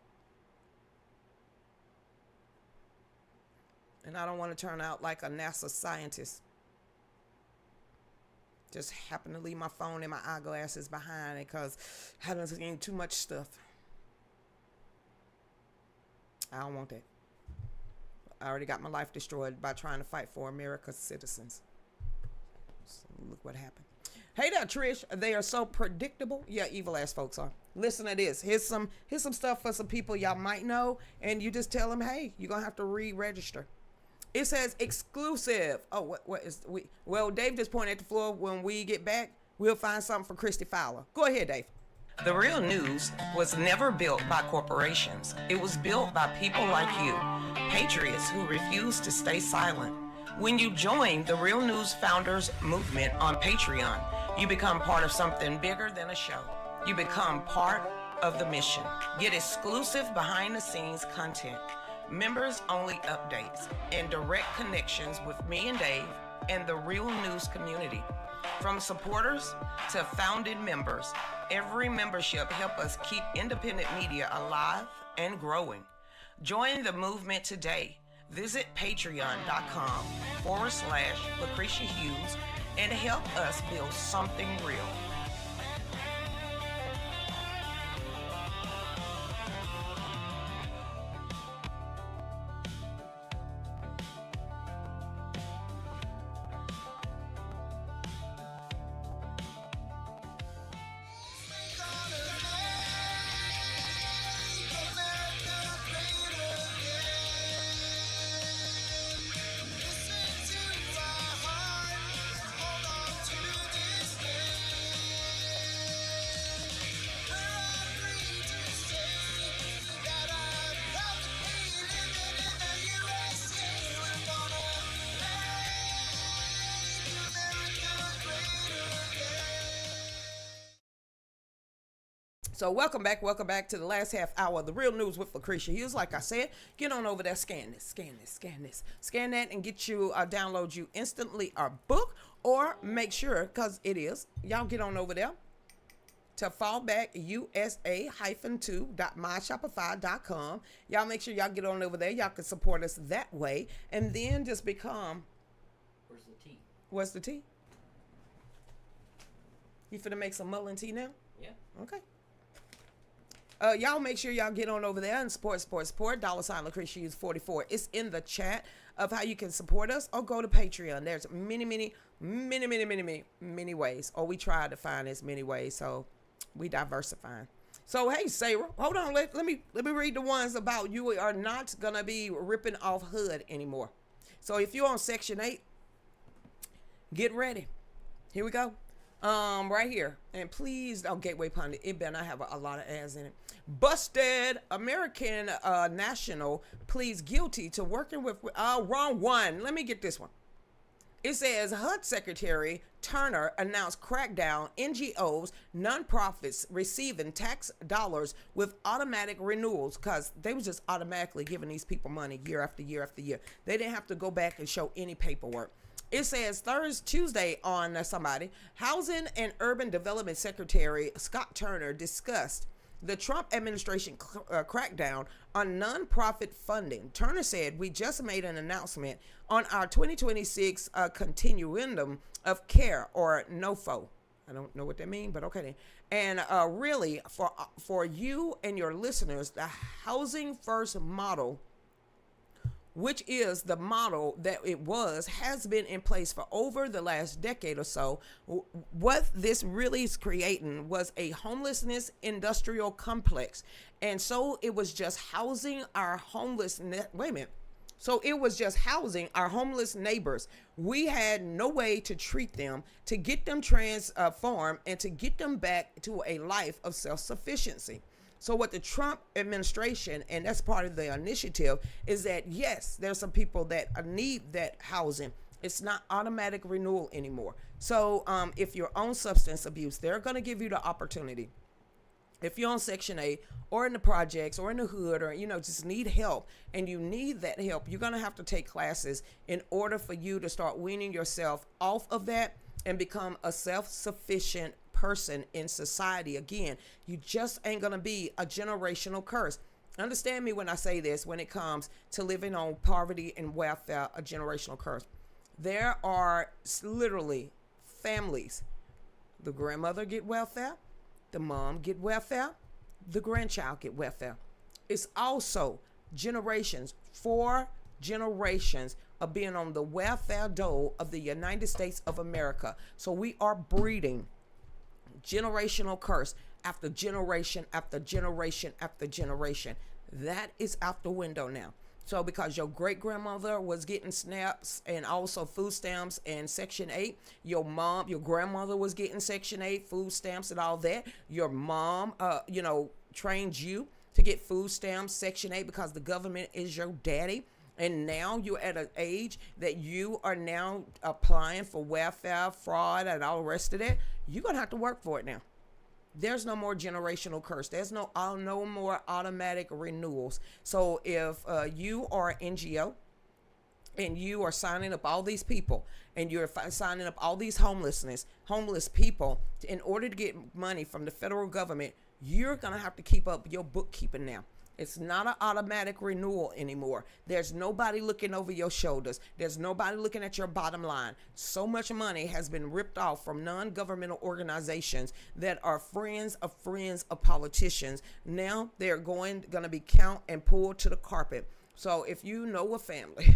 [SPEAKER 2] And I don't want to turn out like a NASA scientist. Just happen to leave my phone and my eyeglasses behind it because I done seen too much stuff. I don't want that. I already got my life destroyed by trying to fight for America's citizens. So look what happened. Hey there, Trish. They are so predictable. Yeah, evil ass folks are. Listen to this. Here's some stuff for some people y'all might know, and you just tell them, hey, you're gonna have to re-register. It says exclusive. Oh, what is we? Well, Dave just pointed at the floor. When we get back, we'll find something for Christy Fowler. Go ahead, Dave. The real news was never built by corporations. It was built by people like you, patriots who refuse to stay silent. When you join the Real News Founders movement on Patreon, you become part of something bigger than a show. You become part of the mission. Get exclusive behind-the-scenes content, members-only updates, and direct connections with me and Dave and the Real News community. From supporters to founding members, every membership helps us keep independent media alive and growing. Join the movement today. Visit patreon.com/Lucretia Hughes and help us build something real. So welcome back to the last half hour of the Real News with Lucretia Hughes. Like I said, get on over there, scan that, and get you, download you instantly our book, or make sure, because it is, y'all get on over there to fallbackusa-2.myshopify.com. Y'all make sure y'all get on over there. Y'all can support us that way, and then just become.
[SPEAKER 3] Where's the tea?
[SPEAKER 2] What's the tea? You finna make some mullein tea now?
[SPEAKER 3] Yeah.
[SPEAKER 2] Okay. Y'all make sure y'all get on over there and support. $ Lucretia Hughes 44. It's in the chat of how you can support us, or go to Patreon. There's many ways. Or we try to find as many ways. So we diversifying. So hey, Sarah, hold on. Let me read the ones about you are not gonna be ripping off HUD anymore. So if you're on Section 8, get ready. Here we go. Right here, and please, Gateway Pundit, it better not have a lot of ads in it. Busted American national pleads guilty to working with, wrong one. Let me get this one. It says HUD Secretary Turner announced crackdown NGOs, nonprofits receiving tax dollars with automatic renewals, because they was just automatically giving these people money year after year after year. They didn't have to go back and show any paperwork. It says Tuesday on Housing and Urban Development Secretary Scott Turner discussed the Trump administration crackdown on nonprofit funding. Turner said, "We just made an announcement on our 2026 continuum of care, or NOFO." I don't know what that means, but okay then. And really, for you and your listeners, the Housing First model, which is the model that has been in place for over the last decade or so. What this really is creating was a homelessness industrial complex. And so it was just housing our homeless, So it was just housing our homeless neighbors. We had no way to treat them, to get them transformed, and to get them back to a life of self-sufficiency. So what the Trump administration, and that's part of the initiative, is that, yes, there's some people that need that housing. It's not automatic renewal anymore. So if you're on substance abuse, they're going to give you the opportunity. If you're on Section 8 or in the projects or in the hood, or, just need help, and you need that help, you're going to have to take classes in order for you to start weaning yourself off of that and become a self-sufficient person in society. Again, you just ain't gonna be a generational curse. Understand me when I say this, when it comes to living on poverty and welfare, a generational curse. There are literally families. The grandmother get welfare, the mom get welfare, the grandchild get welfare. It's also generations, 4 generations of being on the welfare dole of the United States of America. So we are breeding generational curse after generation after generation after generation. That is out the window now. So because your great grandmother was getting SNAPs and also food stamps and Section 8, your grandmother was getting Section 8 food stamps and all that. Your mom, trained you to get food stamps, Section 8, because the government is your daddy. And now you're at an age that you are now applying for welfare, fraud, and all the rest of that. You're going to have to work for it now. There's no more generational curse. There's no more automatic renewals. So if you are an NGO and you are signing up all these people, and you're signing up all these homeless people in order to get money from the federal government, you're going to have to keep up your bookkeeping now. It's not an automatic renewal anymore. There's nobody looking over your shoulders. There's nobody looking at your bottom line. So much money has been ripped off from non-governmental organizations that are friends of politicians. Now they're going to be count and pulled to the carpet. So if you know a family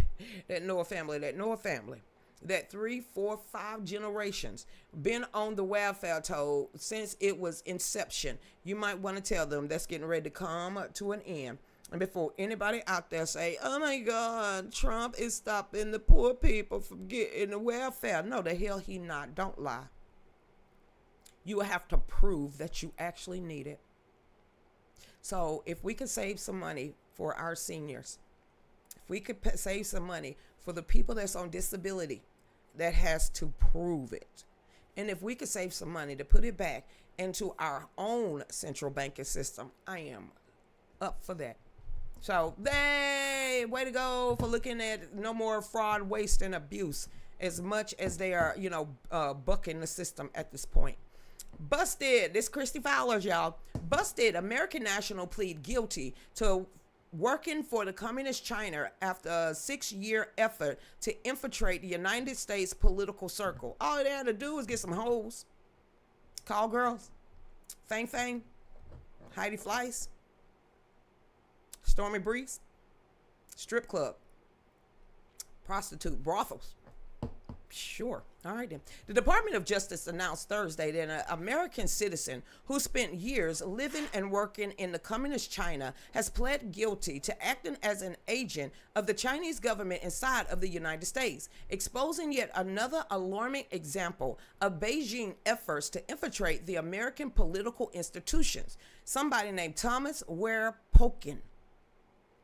[SPEAKER 2] that 3, 4, 5 generations been on the welfare toll since it was inception, you might want to tell them that's getting ready to come to an end. And before anybody out there say, oh my God, Trump is stopping the poor people from getting the welfare. No, the hell he not. Don't lie. You will have to prove that you actually need it. So if we could save some money for our seniors, if we could save some money for the people that's on disability that has to prove it, and if we could save some money to put it back into our own central banking system, I am up for that. So way to go for looking at no more fraud, waste, and abuse, as much as they are, bucking the system at this point. Busted. This Christy Fowler's, y'all. Busted. American national plead guilty to working for the Communist China after a 6-year effort to infiltrate the United States political circle. All they had to do was get some hoes, call girls, Fang, Heidi Fleiss, Stormy Breeze, strip club, prostitute, brothels. Sure. All right then. The Department of Justice announced Thursday that an American citizen who spent years living and working in the Communist China has pled guilty to acting as an agent of the Chinese government inside of the United States, exposing yet another alarming example of Beijing efforts to infiltrate the American political institutions. Somebody named Thomas Ware Pokin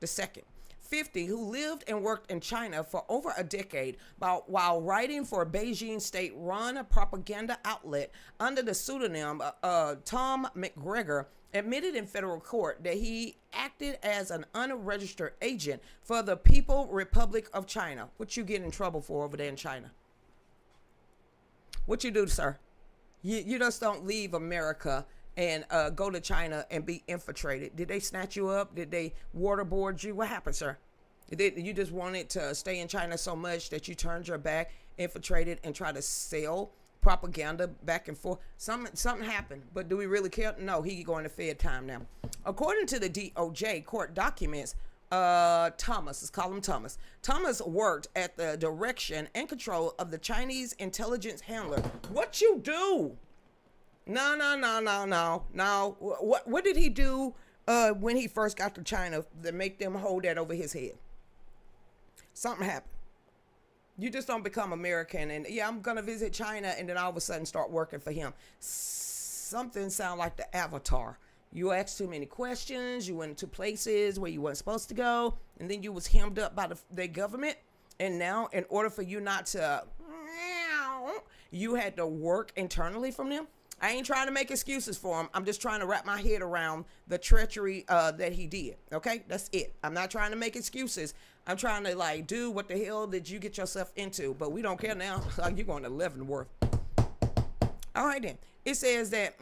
[SPEAKER 2] II, 50, who lived and worked in China for over a decade while writing for a Beijing state-run propaganda outlet under the pseudonym Tom McGregor, admitted in federal court that he acted as an unregistered agent for the People Republic of China. What you get in trouble for over there in China? What you do, sir? You just don't leave America and go to China and be infiltrated. Did they snatch you up? Did they waterboard you? What happened, sir? You just wanted to stay in China so much that you turned your back, infiltrated, and tried to sell propaganda back and forth. Something happened, but do we really care? No, he going to Fed time now. According to the DOJ court documents, Thomas, let's call him Thomas. Thomas worked at the direction and control of the Chinese intelligence handler. What you do? No. What did he do when he first got to China to make them hold that over his head? Something happened. You just don't become American and, yeah, I'm going to visit China, and then all of a sudden start working for him. Something sound like the Avatar. You asked too many questions. You went to places where you weren't supposed to go, and then you was hemmed up by the government. And now, in order for you not to, you had to work internally from them. I ain't trying to make excuses for him. I'm just trying to wrap my head around the treachery that he did. Okay, that's it. I'm not trying to make excuses. I'm trying to dude, what the hell did you get yourself into? But we don't care now. You're going to Leavenworth. All right then. It says that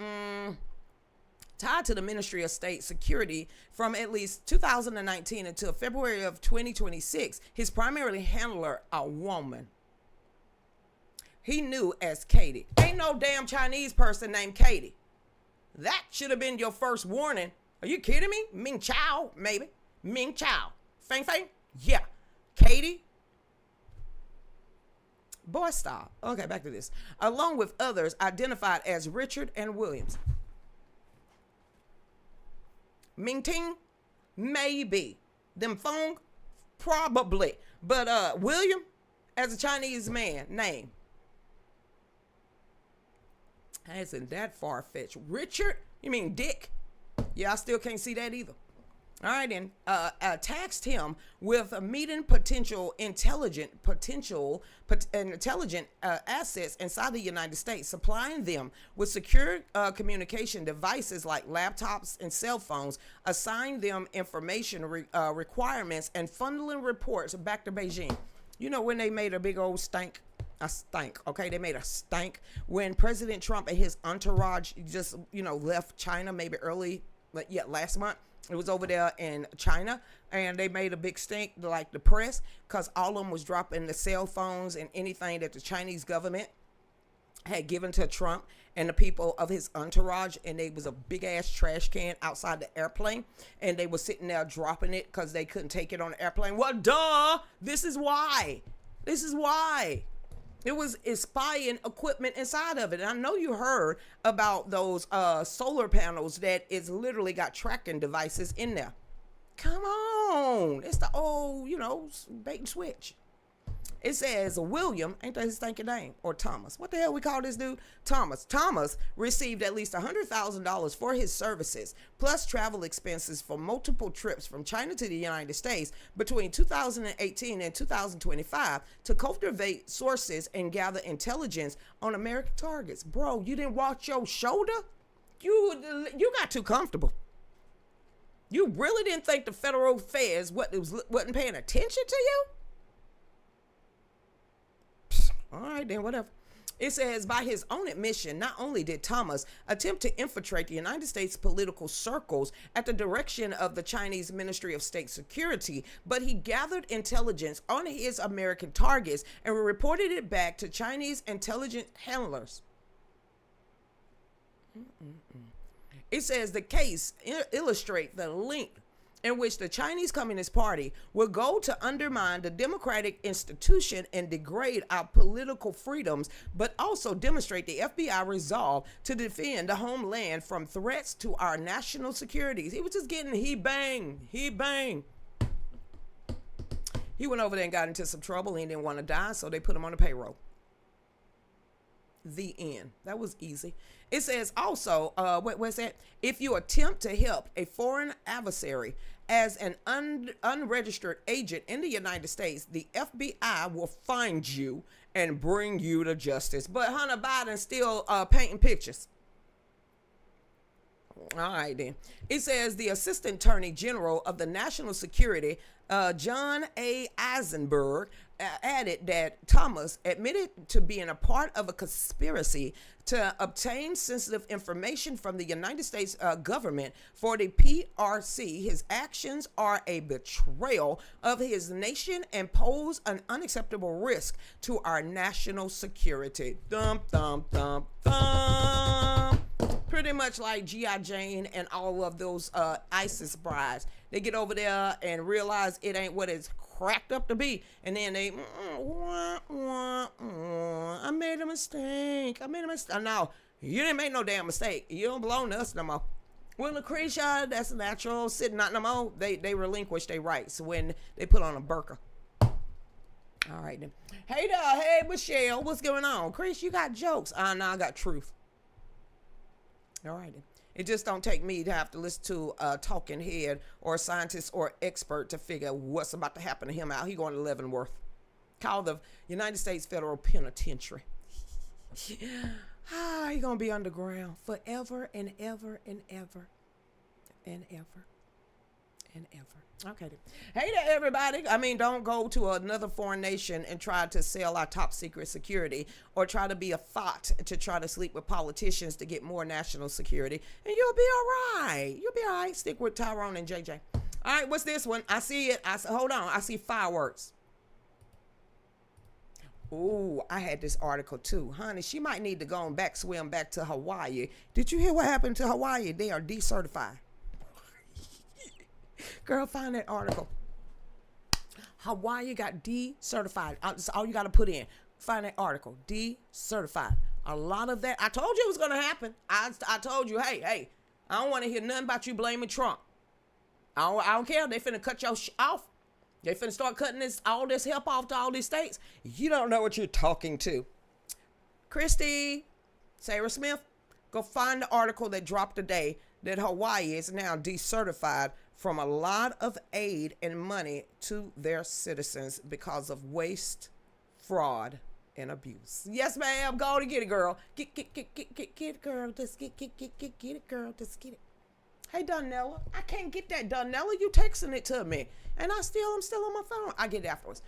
[SPEAKER 2] tied to the Ministry of State Security from at least 2019 until February of 2026, his primary handler, a woman he knew as Katie. Ain't no damn Chinese person named Katie. That should have been your first warning. Are you kidding me? Ming Chow, maybe. Ming Chow. Fang? Yeah. Katie? Boy, stop. Okay, back to this. Along with others identified as Richard and Williams. Ming Ting? Maybe. Them Fong? Probably. But William, as a Chinese man, name. Isn't that far-fetched? Richard? You mean Dick? Yeah, I still can't see that either. All right, then. Taxed him with meeting potential intelligent assets inside the United States, supplying them with secure communication devices like laptops and cell phones, assigning them information requirements, and funneling reports back to Beijing. You know when they made a big old stank? A stank, okay? They made a stank when President Trump and his entourage just, left China maybe last month. It was over there in China, and they made a big stink, like the press, because all of them was dropping the cell phones and anything that the Chinese government had given to Trump and the people of his entourage, and they was a big ass trash can outside the airplane, and they were sitting there dropping it because they couldn't take it on the airplane. Well, duh, this is why. It was spying equipment inside of it. And I know you heard about those solar panels that is literally got tracking devices in there. Come on. It's the old, bait and switch. It says William, ain't that his stinking name? Or Thomas. What the hell we call this dude? Thomas. Thomas received at least $100,000 for his services, plus travel expenses for multiple trips from China to the United States between 2018 and 2025 to cultivate sources and gather intelligence on American targets. Bro, you didn't watch your shoulder? You got too comfortable. You really didn't think the federal feds wasn't paying attention to you? All right, then, whatever. It says, by his own admission, not only did Thomas attempt to infiltrate the United States political circles at the direction of the Chinese Ministry of State Security, but he gathered intelligence on his American targets and reported it back to Chinese intelligence handlers. It says the case illustrates the link in which the Chinese Communist Party will go to undermine the democratic institution and degrade our political freedoms, but also demonstrate the FBI resolve to defend the homeland from threats to our national security. He was just getting he bang. He went over there and got into some trouble. He didn't want to die, so they put him on the payroll. The end. That was easy. It says also, what's that? If you attempt to help a foreign adversary as an unregistered agent in the United States, the FBI will find you and bring you to justice. But Hunter Biden's still painting pictures. All right, then. It says the Assistant Attorney General of the National Security, John A. Eisenberg, added that Thomas admitted to being a part of a conspiracy to obtain sensitive information from the United States government for the PRC. His actions are a betrayal of his nation and pose an unacceptable risk to our national security. Thump, thump, thump, thump. Pretty much like G.I. Jane and all of those ISIS brides. They get over there and realize it ain't what it's cracked up to be. And then they, I made a mistake. No, you didn't make no damn mistake. You don't belong to us no more. Well, Lucretia, that's natural. Sitting not no more. They relinquish their rights when they put on a burqa. All right, then. Hey, Michelle, what's going on? Chris, you got jokes. No, I got truth. All right, then. It just don't take me to have to listen to a talking head or a scientist or expert to figure what's about to happen to him out. He going to Leavenworth. Called the United States Federal Penitentiary. He going to be underground forever and ever and ever and ever and ever. Okay. Hey there, everybody. Don't go to another foreign nation and try to sell our top secret security or try to be a thought to try to sleep with politicians to get more national security. And you'll be all right. Stick with Tyrone and JJ. All right, what's this one? I see it. Hold on. I see fireworks. Ooh, I had this article too. Honey, she might need to swim back to Hawaii. Did you hear what happened to Hawaii? They are decertified. Girl, find that article. Hawaii got decertified. That's all you got to put in. Find that article. Decertified. A lot of that. I told you it was going to happen. I told you, hey, I don't want to hear nothing about you blaming Trump. I don't care. They finna cut your off. They finna start cutting all this help off to all these states. You don't know what you're talking to. Christy, Sarah Smith, go find the article that dropped today that Hawaii is now decertified from a lot of aid and money to their citizens because of waste, fraud, and abuse. Yes, ma'am. Go to get it, girl. Get it, girl. Just get it, girl. Just get it. Hey, Donella. I can't get that, Donella. You texting it to me. And I'm still on my phone. I get it afterwards.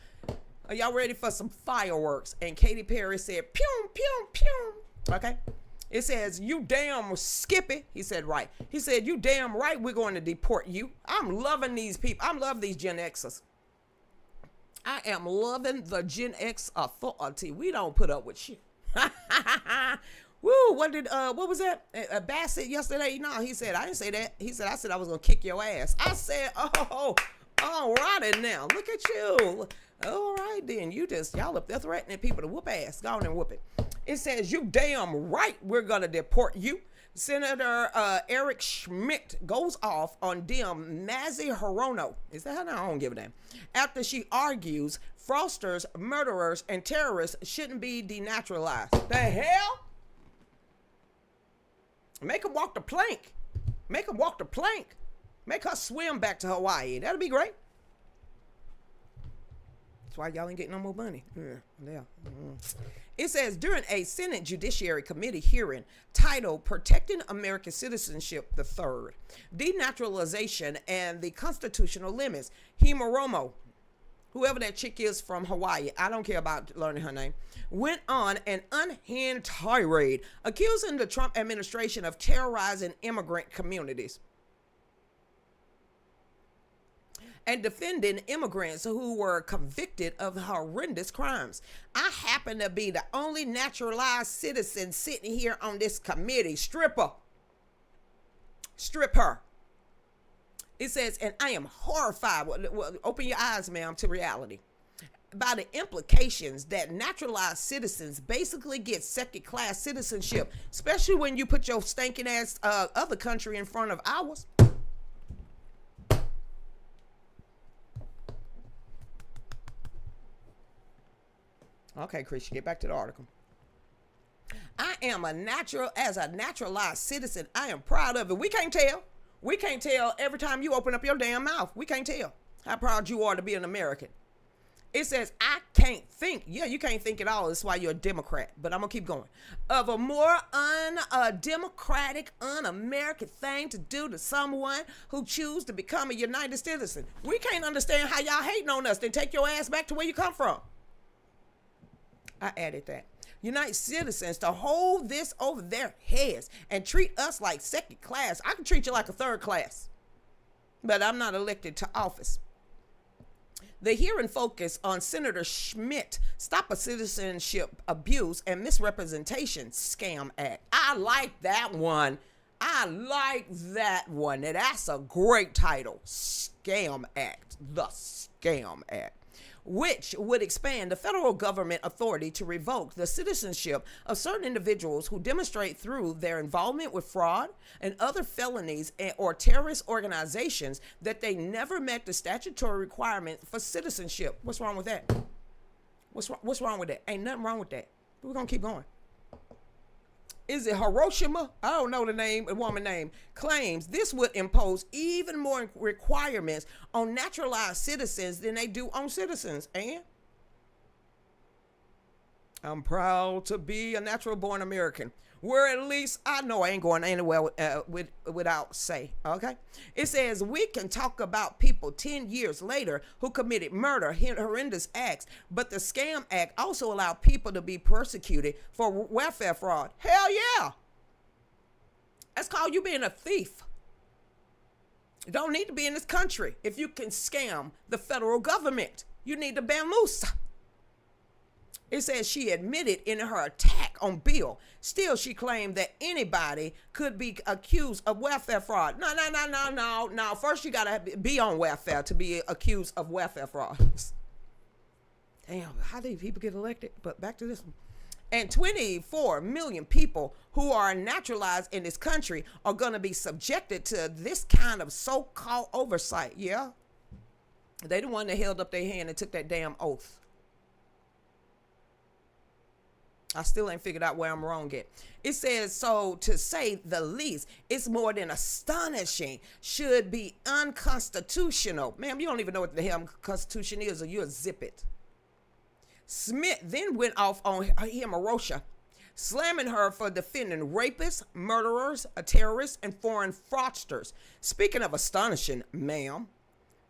[SPEAKER 2] Are y'all ready for some fireworks? And Katy Perry said, pew, pew, pew. Okay. It says, you damn Skippy. He said, right. He said, you damn right we're going to deport you. I'm loving these people. I love these Gen Xers. I am loving the Gen X authority. We don't put up with shit. Woo, what was that? Bassett yesterday? No, he said, I didn't say that. He said, I said I was going to kick your ass. I said, oh, all righty now. Look at you. All right then. Y'all up there threatening people to whoop ass. Go on and whoop it. It says, you damn right we're going to deport you. Senator Eric Schmidt goes off on Dem Mazi Hirono. Is that how? I don't give a damn. After she argues fraudsters, murderers, and terrorists shouldn't be denaturalized. The hell? Make them walk the plank. Make them walk the plank. Make her swim back to Hawaii. That'll be great. That's why y'all ain't getting no more money. Yeah. It says, during a Senate Judiciary Committee hearing titled Protecting American Citizenship III, Denaturalization and the Constitutional Limits, Hirono, whoever that chick is from Hawaii, I don't care about learning her name, went on an unhinged tirade accusing the Trump administration of terrorizing immigrant communities and defending immigrants who were convicted of horrendous crimes. I happen to be the only naturalized citizen sitting here on this committee. Strip her. Strip her. It says, and I am horrified. Well, open your eyes, ma'am, to reality. By the implications that naturalized citizens basically get second-class citizenship, especially when you put your stinking ass other country in front of ours. Okay, Christian, get back to the article. I am as a naturalized citizen, I am proud of it. We can't tell. We can't tell every time you open up your damn mouth. We can't tell how proud you are to be an American. It says, I can't think. Yeah, you can't think at all. That's why you're a Democrat. But I'm going to keep going. Of a more undemocratic, un-American thing to do to someone who choose to become a United citizen. We can't understand how y'all hating on us. Then take your ass back to where you come from. I added that. United citizens to hold this over their heads and treat us like second class. I can treat you like a third class, but I'm not elected to office. The hearing focused on Senator Schmidt Stop a Citizenship Abuse and Misrepresentation Scam Act. I like that one. Now, that's a great title. Scam Act. The Scam Act, which would expand the federal government authority to revoke the citizenship of certain individuals who demonstrate through their involvement with fraud and other felonies or terrorist organizations that they never met the statutory requirement for citizenship. What's wrong with that? What's wrong with that? Ain't nothing wrong with that. We're going to keep going. Is it Hiroshima? I don't know the woman name. Claims this would impose even more requirements on naturalized citizens than they do on citizens. And I'm proud to be a natural born American, where at least I know I ain't going anywhere without say. Okay. It says we can talk about people 10 years later who committed murder, horrendous acts, but the Scam Act also allowed people to be persecuted for welfare fraud. Hell yeah. That's called you being a thief. You don't need to be in this country if you can scam the federal government. You need to ban loose. It says she admitted in her attack on Bill. Still, she claimed that anybody could be accused of welfare fraud. No. First, you got to be on welfare to be accused of welfare fraud. Damn, how do people get elected? But back to this one. And 24 million people who are naturalized in this country are going to be subjected to this kind of so-called oversight. Yeah? They the one that held up their hand and took that damn oath. I still ain't figured out where I'm wrong at. It says, so to say the least, it's more than astonishing, should be unconstitutional. Ma'am, you don't even know what the hell Constitution is, or you'll zip it. Smith then went off on Hiroshima, slamming her for defending rapists, murderers, terrorists, and foreign fraudsters. Speaking of astonishing, ma'am,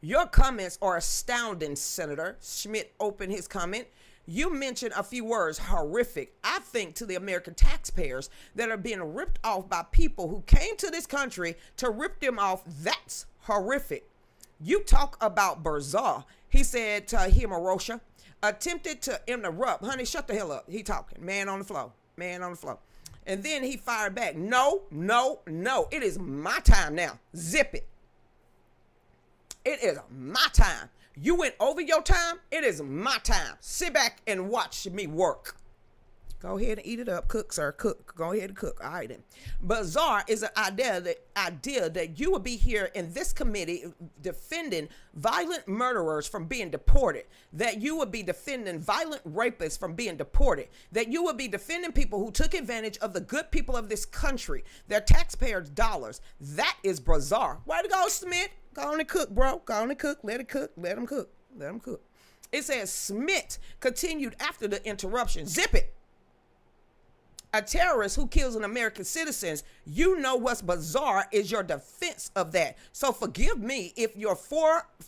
[SPEAKER 2] Your comments are astounding, Senator. Schmidt opened his comment. You mentioned a few words, horrific. I think to the American taxpayers that are being ripped off by people who came to this country to rip them off, that's horrific. You talk about bizarre. He said to Himarosha, attempted to interrupt. Honey, shut the hell up. He talking. Man on the floor. Man on the floor. And then he fired back. No, no, no. It is my time now. Zip it. It is my time. You went over your time. It is my time. Sit back and watch me work. Go ahead and eat it up. Cook, sir. Cook. Go ahead and cook. All right then. Bizarre is an idea that you would be here in this committee defending violent murderers from being deported. That you would be defending violent rapists from being deported. That you would be defending people who took advantage of the good people of this country, their taxpayers' dollars. That is bizarre. Way to go, Smith. Go on and cook, bro. Go on and cook. Let it cook. Let them cook. Let them cook. It says Smith continued after the interruption. Zip it. A terrorist who kills an American citizens, you know what's bizarre is your defense of that. So forgive me if your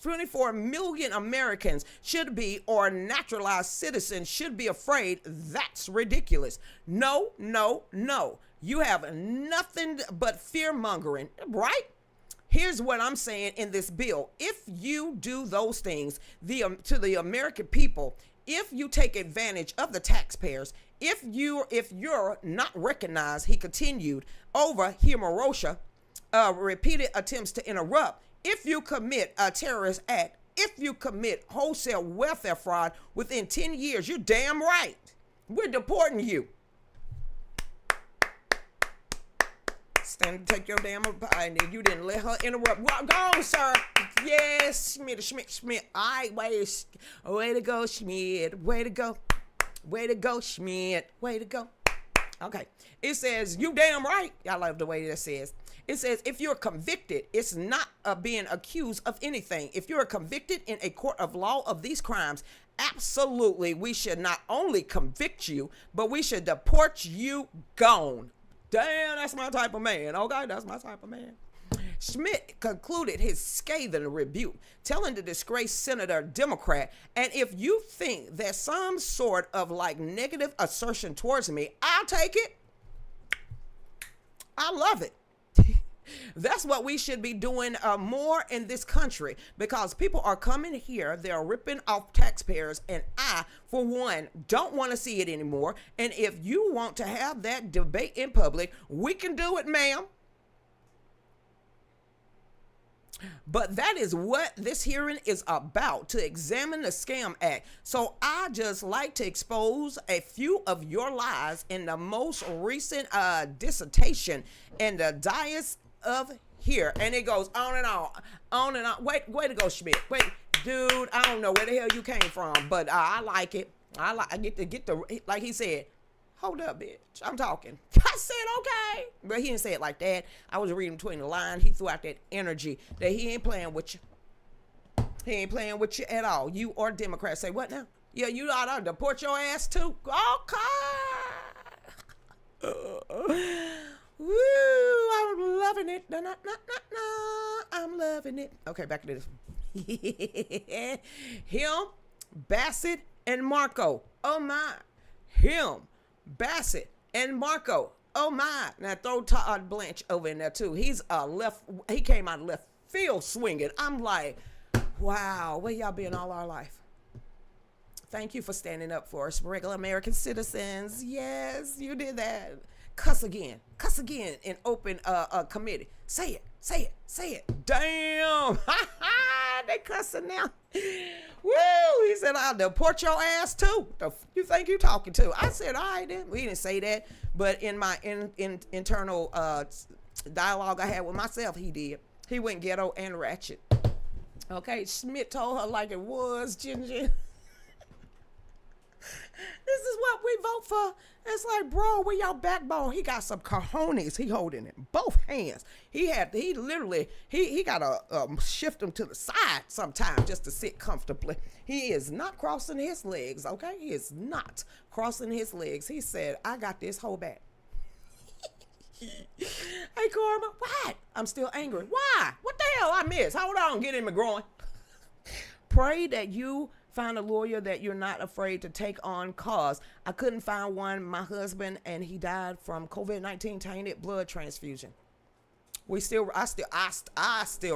[SPEAKER 2] 24 million Americans should be, or naturalized citizens should be afraid. That's ridiculous. No, no, no. You have nothing but fear mongering, right? Here's what I'm saying in this bill. If you do those things to the American people, if you take advantage of the taxpayers, if you're not recognized, he continued over Himarosha, repeated attempts to interrupt. If you commit a terrorist act, if you commit wholesale welfare fraud within 10 years, you're damn right. We're deporting you. Stand to take your damn and you didn't let her interrupt. Well, go on, sir. Yes, Schmidt. All right, way to go, Schmidt. Way to go. Way to go, Schmidt. Way to go. Okay. It says, you damn right. I love the way that says. It says, if you're convicted, it's not being accused of anything. If you're convicted in a court of law of these crimes, absolutely, we should not only convict you, but we should deport you gone. Damn, that's my type of man. Okay, that's my type of man. Schmidt concluded his scathing rebuke, telling the disgraced senator Democrat, and if you think there's some sort of like negative assertion towards me, I'll take it. I love it. That's what we should be doing more in this country, because people are coming here, they're ripping off taxpayers, and I, for one, don't want to see it anymore. And if you want to have that debate in public, we can do it, ma'am. But that is what this hearing is about, to examine the Scam Act. So I just like to expose a few of your lies in the most recent dissertation in the dais of here. And it goes on and on, on and on. Way to go, Schmidt. Wait, dude, I don't know where the hell you came from, but I like it. I get the, like he said, hold up, bitch. I'm talking. I said, okay. But he didn't say it like that. I was reading between the lines. He threw out that energy that he ain't playing with you. He ain't playing with you at all. You or Democrats say, what now? Yeah, you ought to deport your ass too. Okay. Woo, I'm loving it. I'm loving it. Okay, back to this. Him, Bassett, and Marco. Oh my. Him, Bassett, and Marco. Oh my. Now throw Todd Blanche over in there too. He came out of left field swinging. I'm like, wow, where y'all been all our life? Thank you for standing up for us, regular American citizens. Yes, you did that. Cuss again in open committee. Say it. Damn. They cussing now. Woo, he said, I'll deport your ass too. You think you talking to? I said, all right then. We didn't say that, but in my internal dialogue I had with myself, he did. He went ghetto and ratchet. Okay, Schmidt told her like it was, Ginger. This is what we vote for. It's like, bro, where y'all backbone? He got some cojones. He holding it in both hands. He got to shift him to the side sometimes just to sit comfortably. He is not crossing his legs, okay? He is not crossing his legs. He said, I got this whole back. Hey, Karma, what? I'm still angry. Why? What the hell I missed? Hold on, get in my groin. pray that you find a lawyer that you're not afraid to take on, cause I couldn't find one. My husband, and he died from COVID-19 tainted blood transfusion. I still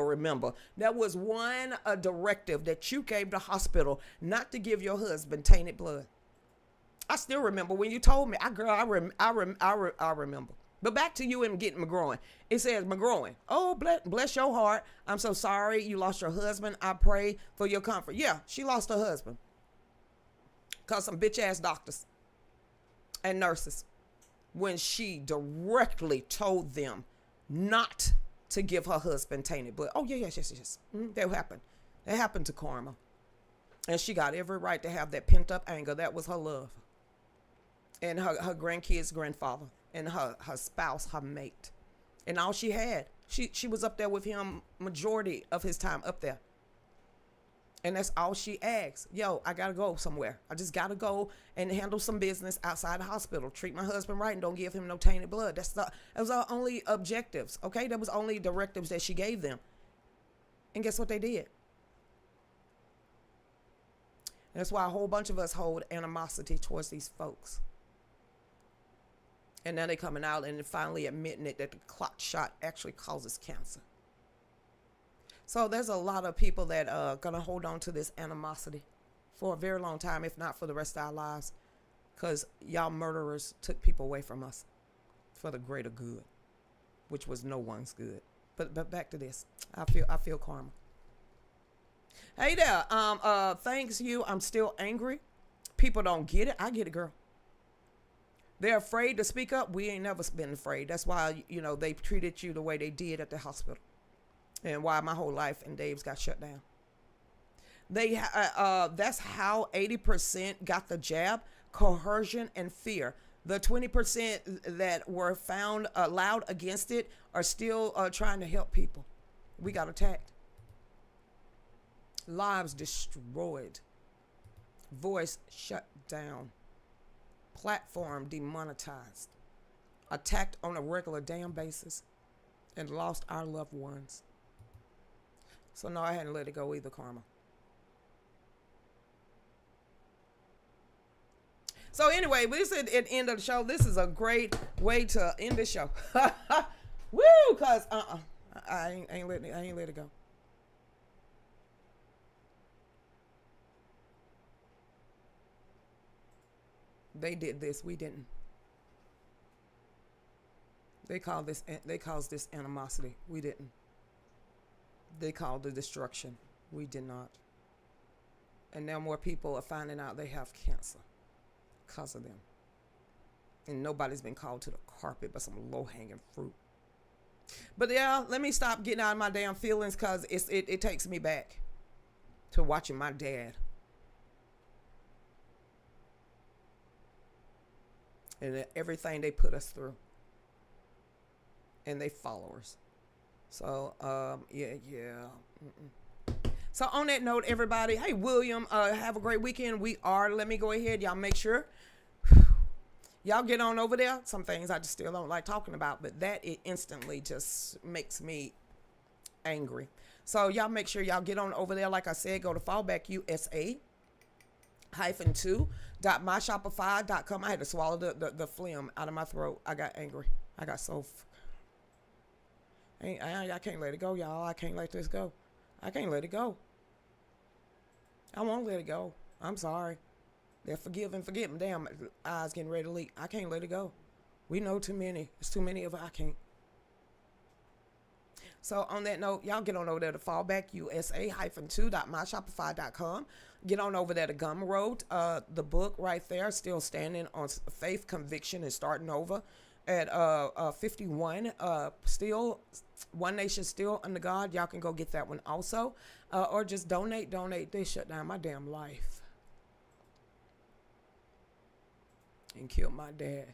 [SPEAKER 2] remember there was one directive that you gave the hospital not to give your husband tainted blood. I still remember when you told me. I remember. But back to you and getting McGroin. It says, McGroin, oh, bless your heart. I'm so sorry you lost your husband. I pray for your comfort. Yeah, she lost her husband. Because some bitch ass doctors and nurses, when she directly told them not to give her husband tainted blood. Oh, yes. That happened. That happened to Karma. And she got every right to have that pent up anger. That was her love. And her grandkids' grandfather. And her spouse, her mate. And all she had. She was up there with him majority of his time up there. And that's all she asked. Yo, I got to go somewhere. I just got to go and handle some business outside the hospital. Treat my husband right and don't give him no tainted blood. That was our only objectives, okay? That was only directives that she gave them. And guess what they did? And that's why a whole bunch of us hold animosity towards these folks. And now they're coming out and finally admitting it, that the clot shot actually causes cancer. So there's a lot of people that are going to hold on to this animosity for a very long time, if not for the rest of our lives, because y'all murderers took people away from us for the greater good, which was no one's good. But back to this. I feel karma. Hey there. Thanks you. I'm still angry. People don't get it. I get it, girl. They're afraid to speak up. We ain't never been afraid. That's why, they treated you the way they did at the hospital. And why my whole life and Dave's got shut down. That's how 80% got the jab: coercion and fear. The 20% that were found loud against it are still trying to help people. We got attacked. Lives destroyed. Voice shut down. Platform demonetized. Attacked on a regular damn basis. And lost our loved ones. So no, I hadn't let it go either, karma. So anyway, this is the end of the show. This is a great way to end the show. Woo! Cause I ain't let it go. They did this. We didn't. They caused this animosity. We didn't. They called the destruction. We did not. And now more people are finding out they have cancer because of them. And nobody's been called to the carpet but some low-hanging fruit. But yeah, let me stop getting out of my damn feelings, because it takes me back to watching my dad. And everything they put us through. And they followers. So, yeah. So on that note, everybody, hey, William, have a great weekend. Let me go ahead. Y'all make sure. Y'all get on over there. Some things I just still don't like talking about, but it instantly just makes me angry. So y'all make sure y'all get on over there. Like I said, go to fallbackusa-2.myshopify.com. I had to swallow the phlegm out of my throat. I got angry. I got so... I can't let it go, y'all. I can't let this go. I can't let it go. I won't let it go. I'm sorry. They're forgive and forget me. Damn, eyes getting ready to leak. I can't let it go. We know too many. It's too many of us. I can't. So on that note, y'all get on over there to fallbackusa-2.myshopify.com. Get on over there to Gumroad. The book right there, still standing on faith, conviction, and starting over. At 51, still One Nation Still Under God. Y'all can go get that one also, or just donate. They shut down my damn life and killed my dad.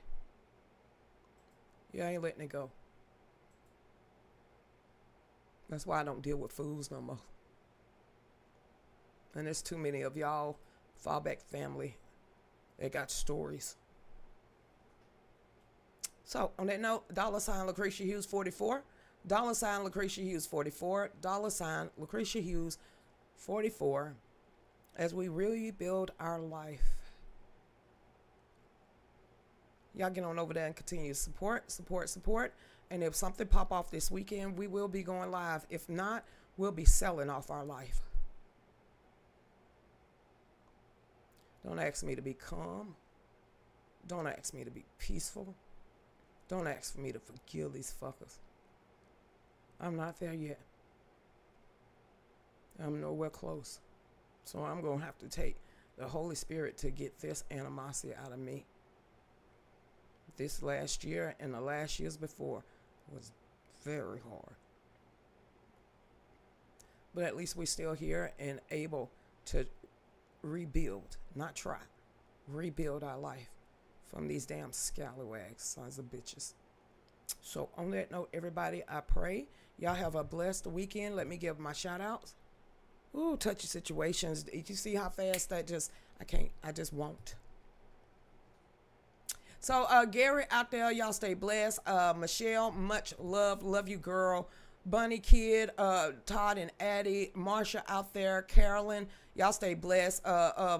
[SPEAKER 2] Yeah, I ain't letting it go. That's why I don't deal with fools no more. And there's too many of y'all fallback family that got stories. So, on that note, $ Lucretia Hughes 44, $ Lucretia Hughes 44, $ Lucretia Hughes 44. as we really build our life. Y'all get on over there and continue to support. And if something pop off this weekend, we will be going live. If not, we'll be selling off our life. Don't ask me to be calm. Don't ask me to be peaceful. Don't ask for me to forgive these fuckers. I'm not there yet. I'm nowhere close. So I'm going to have to take the Holy Spirit to get this animosity out of me. This last year and the last years before was very hard. But at least we're still here and able to rebuild, not try, rebuild our life from these damn scallywags, sons of bitches. So on that note, everybody, I pray y'all have a blessed weekend. Let me give my shout outs. Ooh, touchy situations. Did you see how fast that I just won't. So Gary out there, y'all stay blessed. Michelle, much love. Love you, girl. Bunny Kid, Todd and Addie, Marsha out there, Carolyn, y'all stay blessed.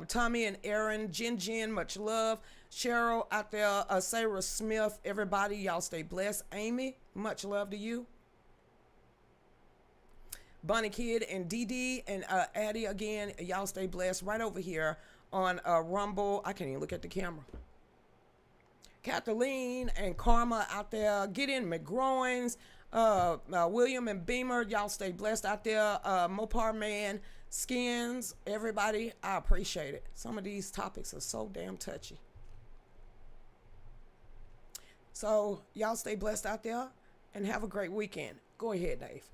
[SPEAKER 2] Tommy and Aaron, Jen, much love. Cheryl out there, Sarah Smith, everybody, y'all stay blessed. Amy, much love to you. Bunny Kid and Dee and Addie again, y'all stay blessed. Right over here on Rumble. I can't even look at the camera. Kathleen and Karma out there. Gideon McGroins, William and Beamer, y'all stay blessed out there. Mopar Man, Skins, everybody, I appreciate it. Some of these topics are so damn touchy. So y'all stay blessed out there and have a great weekend. Go ahead, Dave.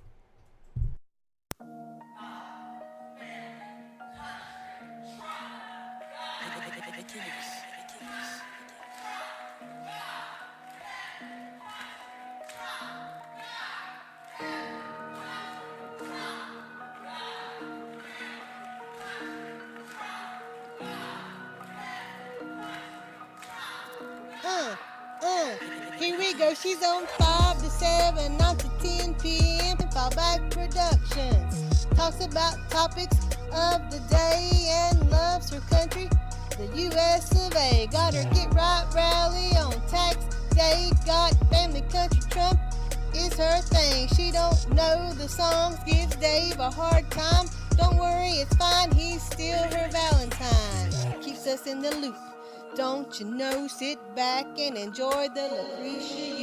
[SPEAKER 1] Here we go. She's on 5 to 7, 9 to 10 p.m. Fallback Productions. Talks about topics of the day and loves her country, the U.S. of A. Got her Get Right rally on tax day. Got family country Trump is her thing. She don't know the songs, gives Dave a hard time. Don't worry, it's fine. He's still her Valentine. Keeps us in the loop. Don't you know, sit back and enjoy the Lucretia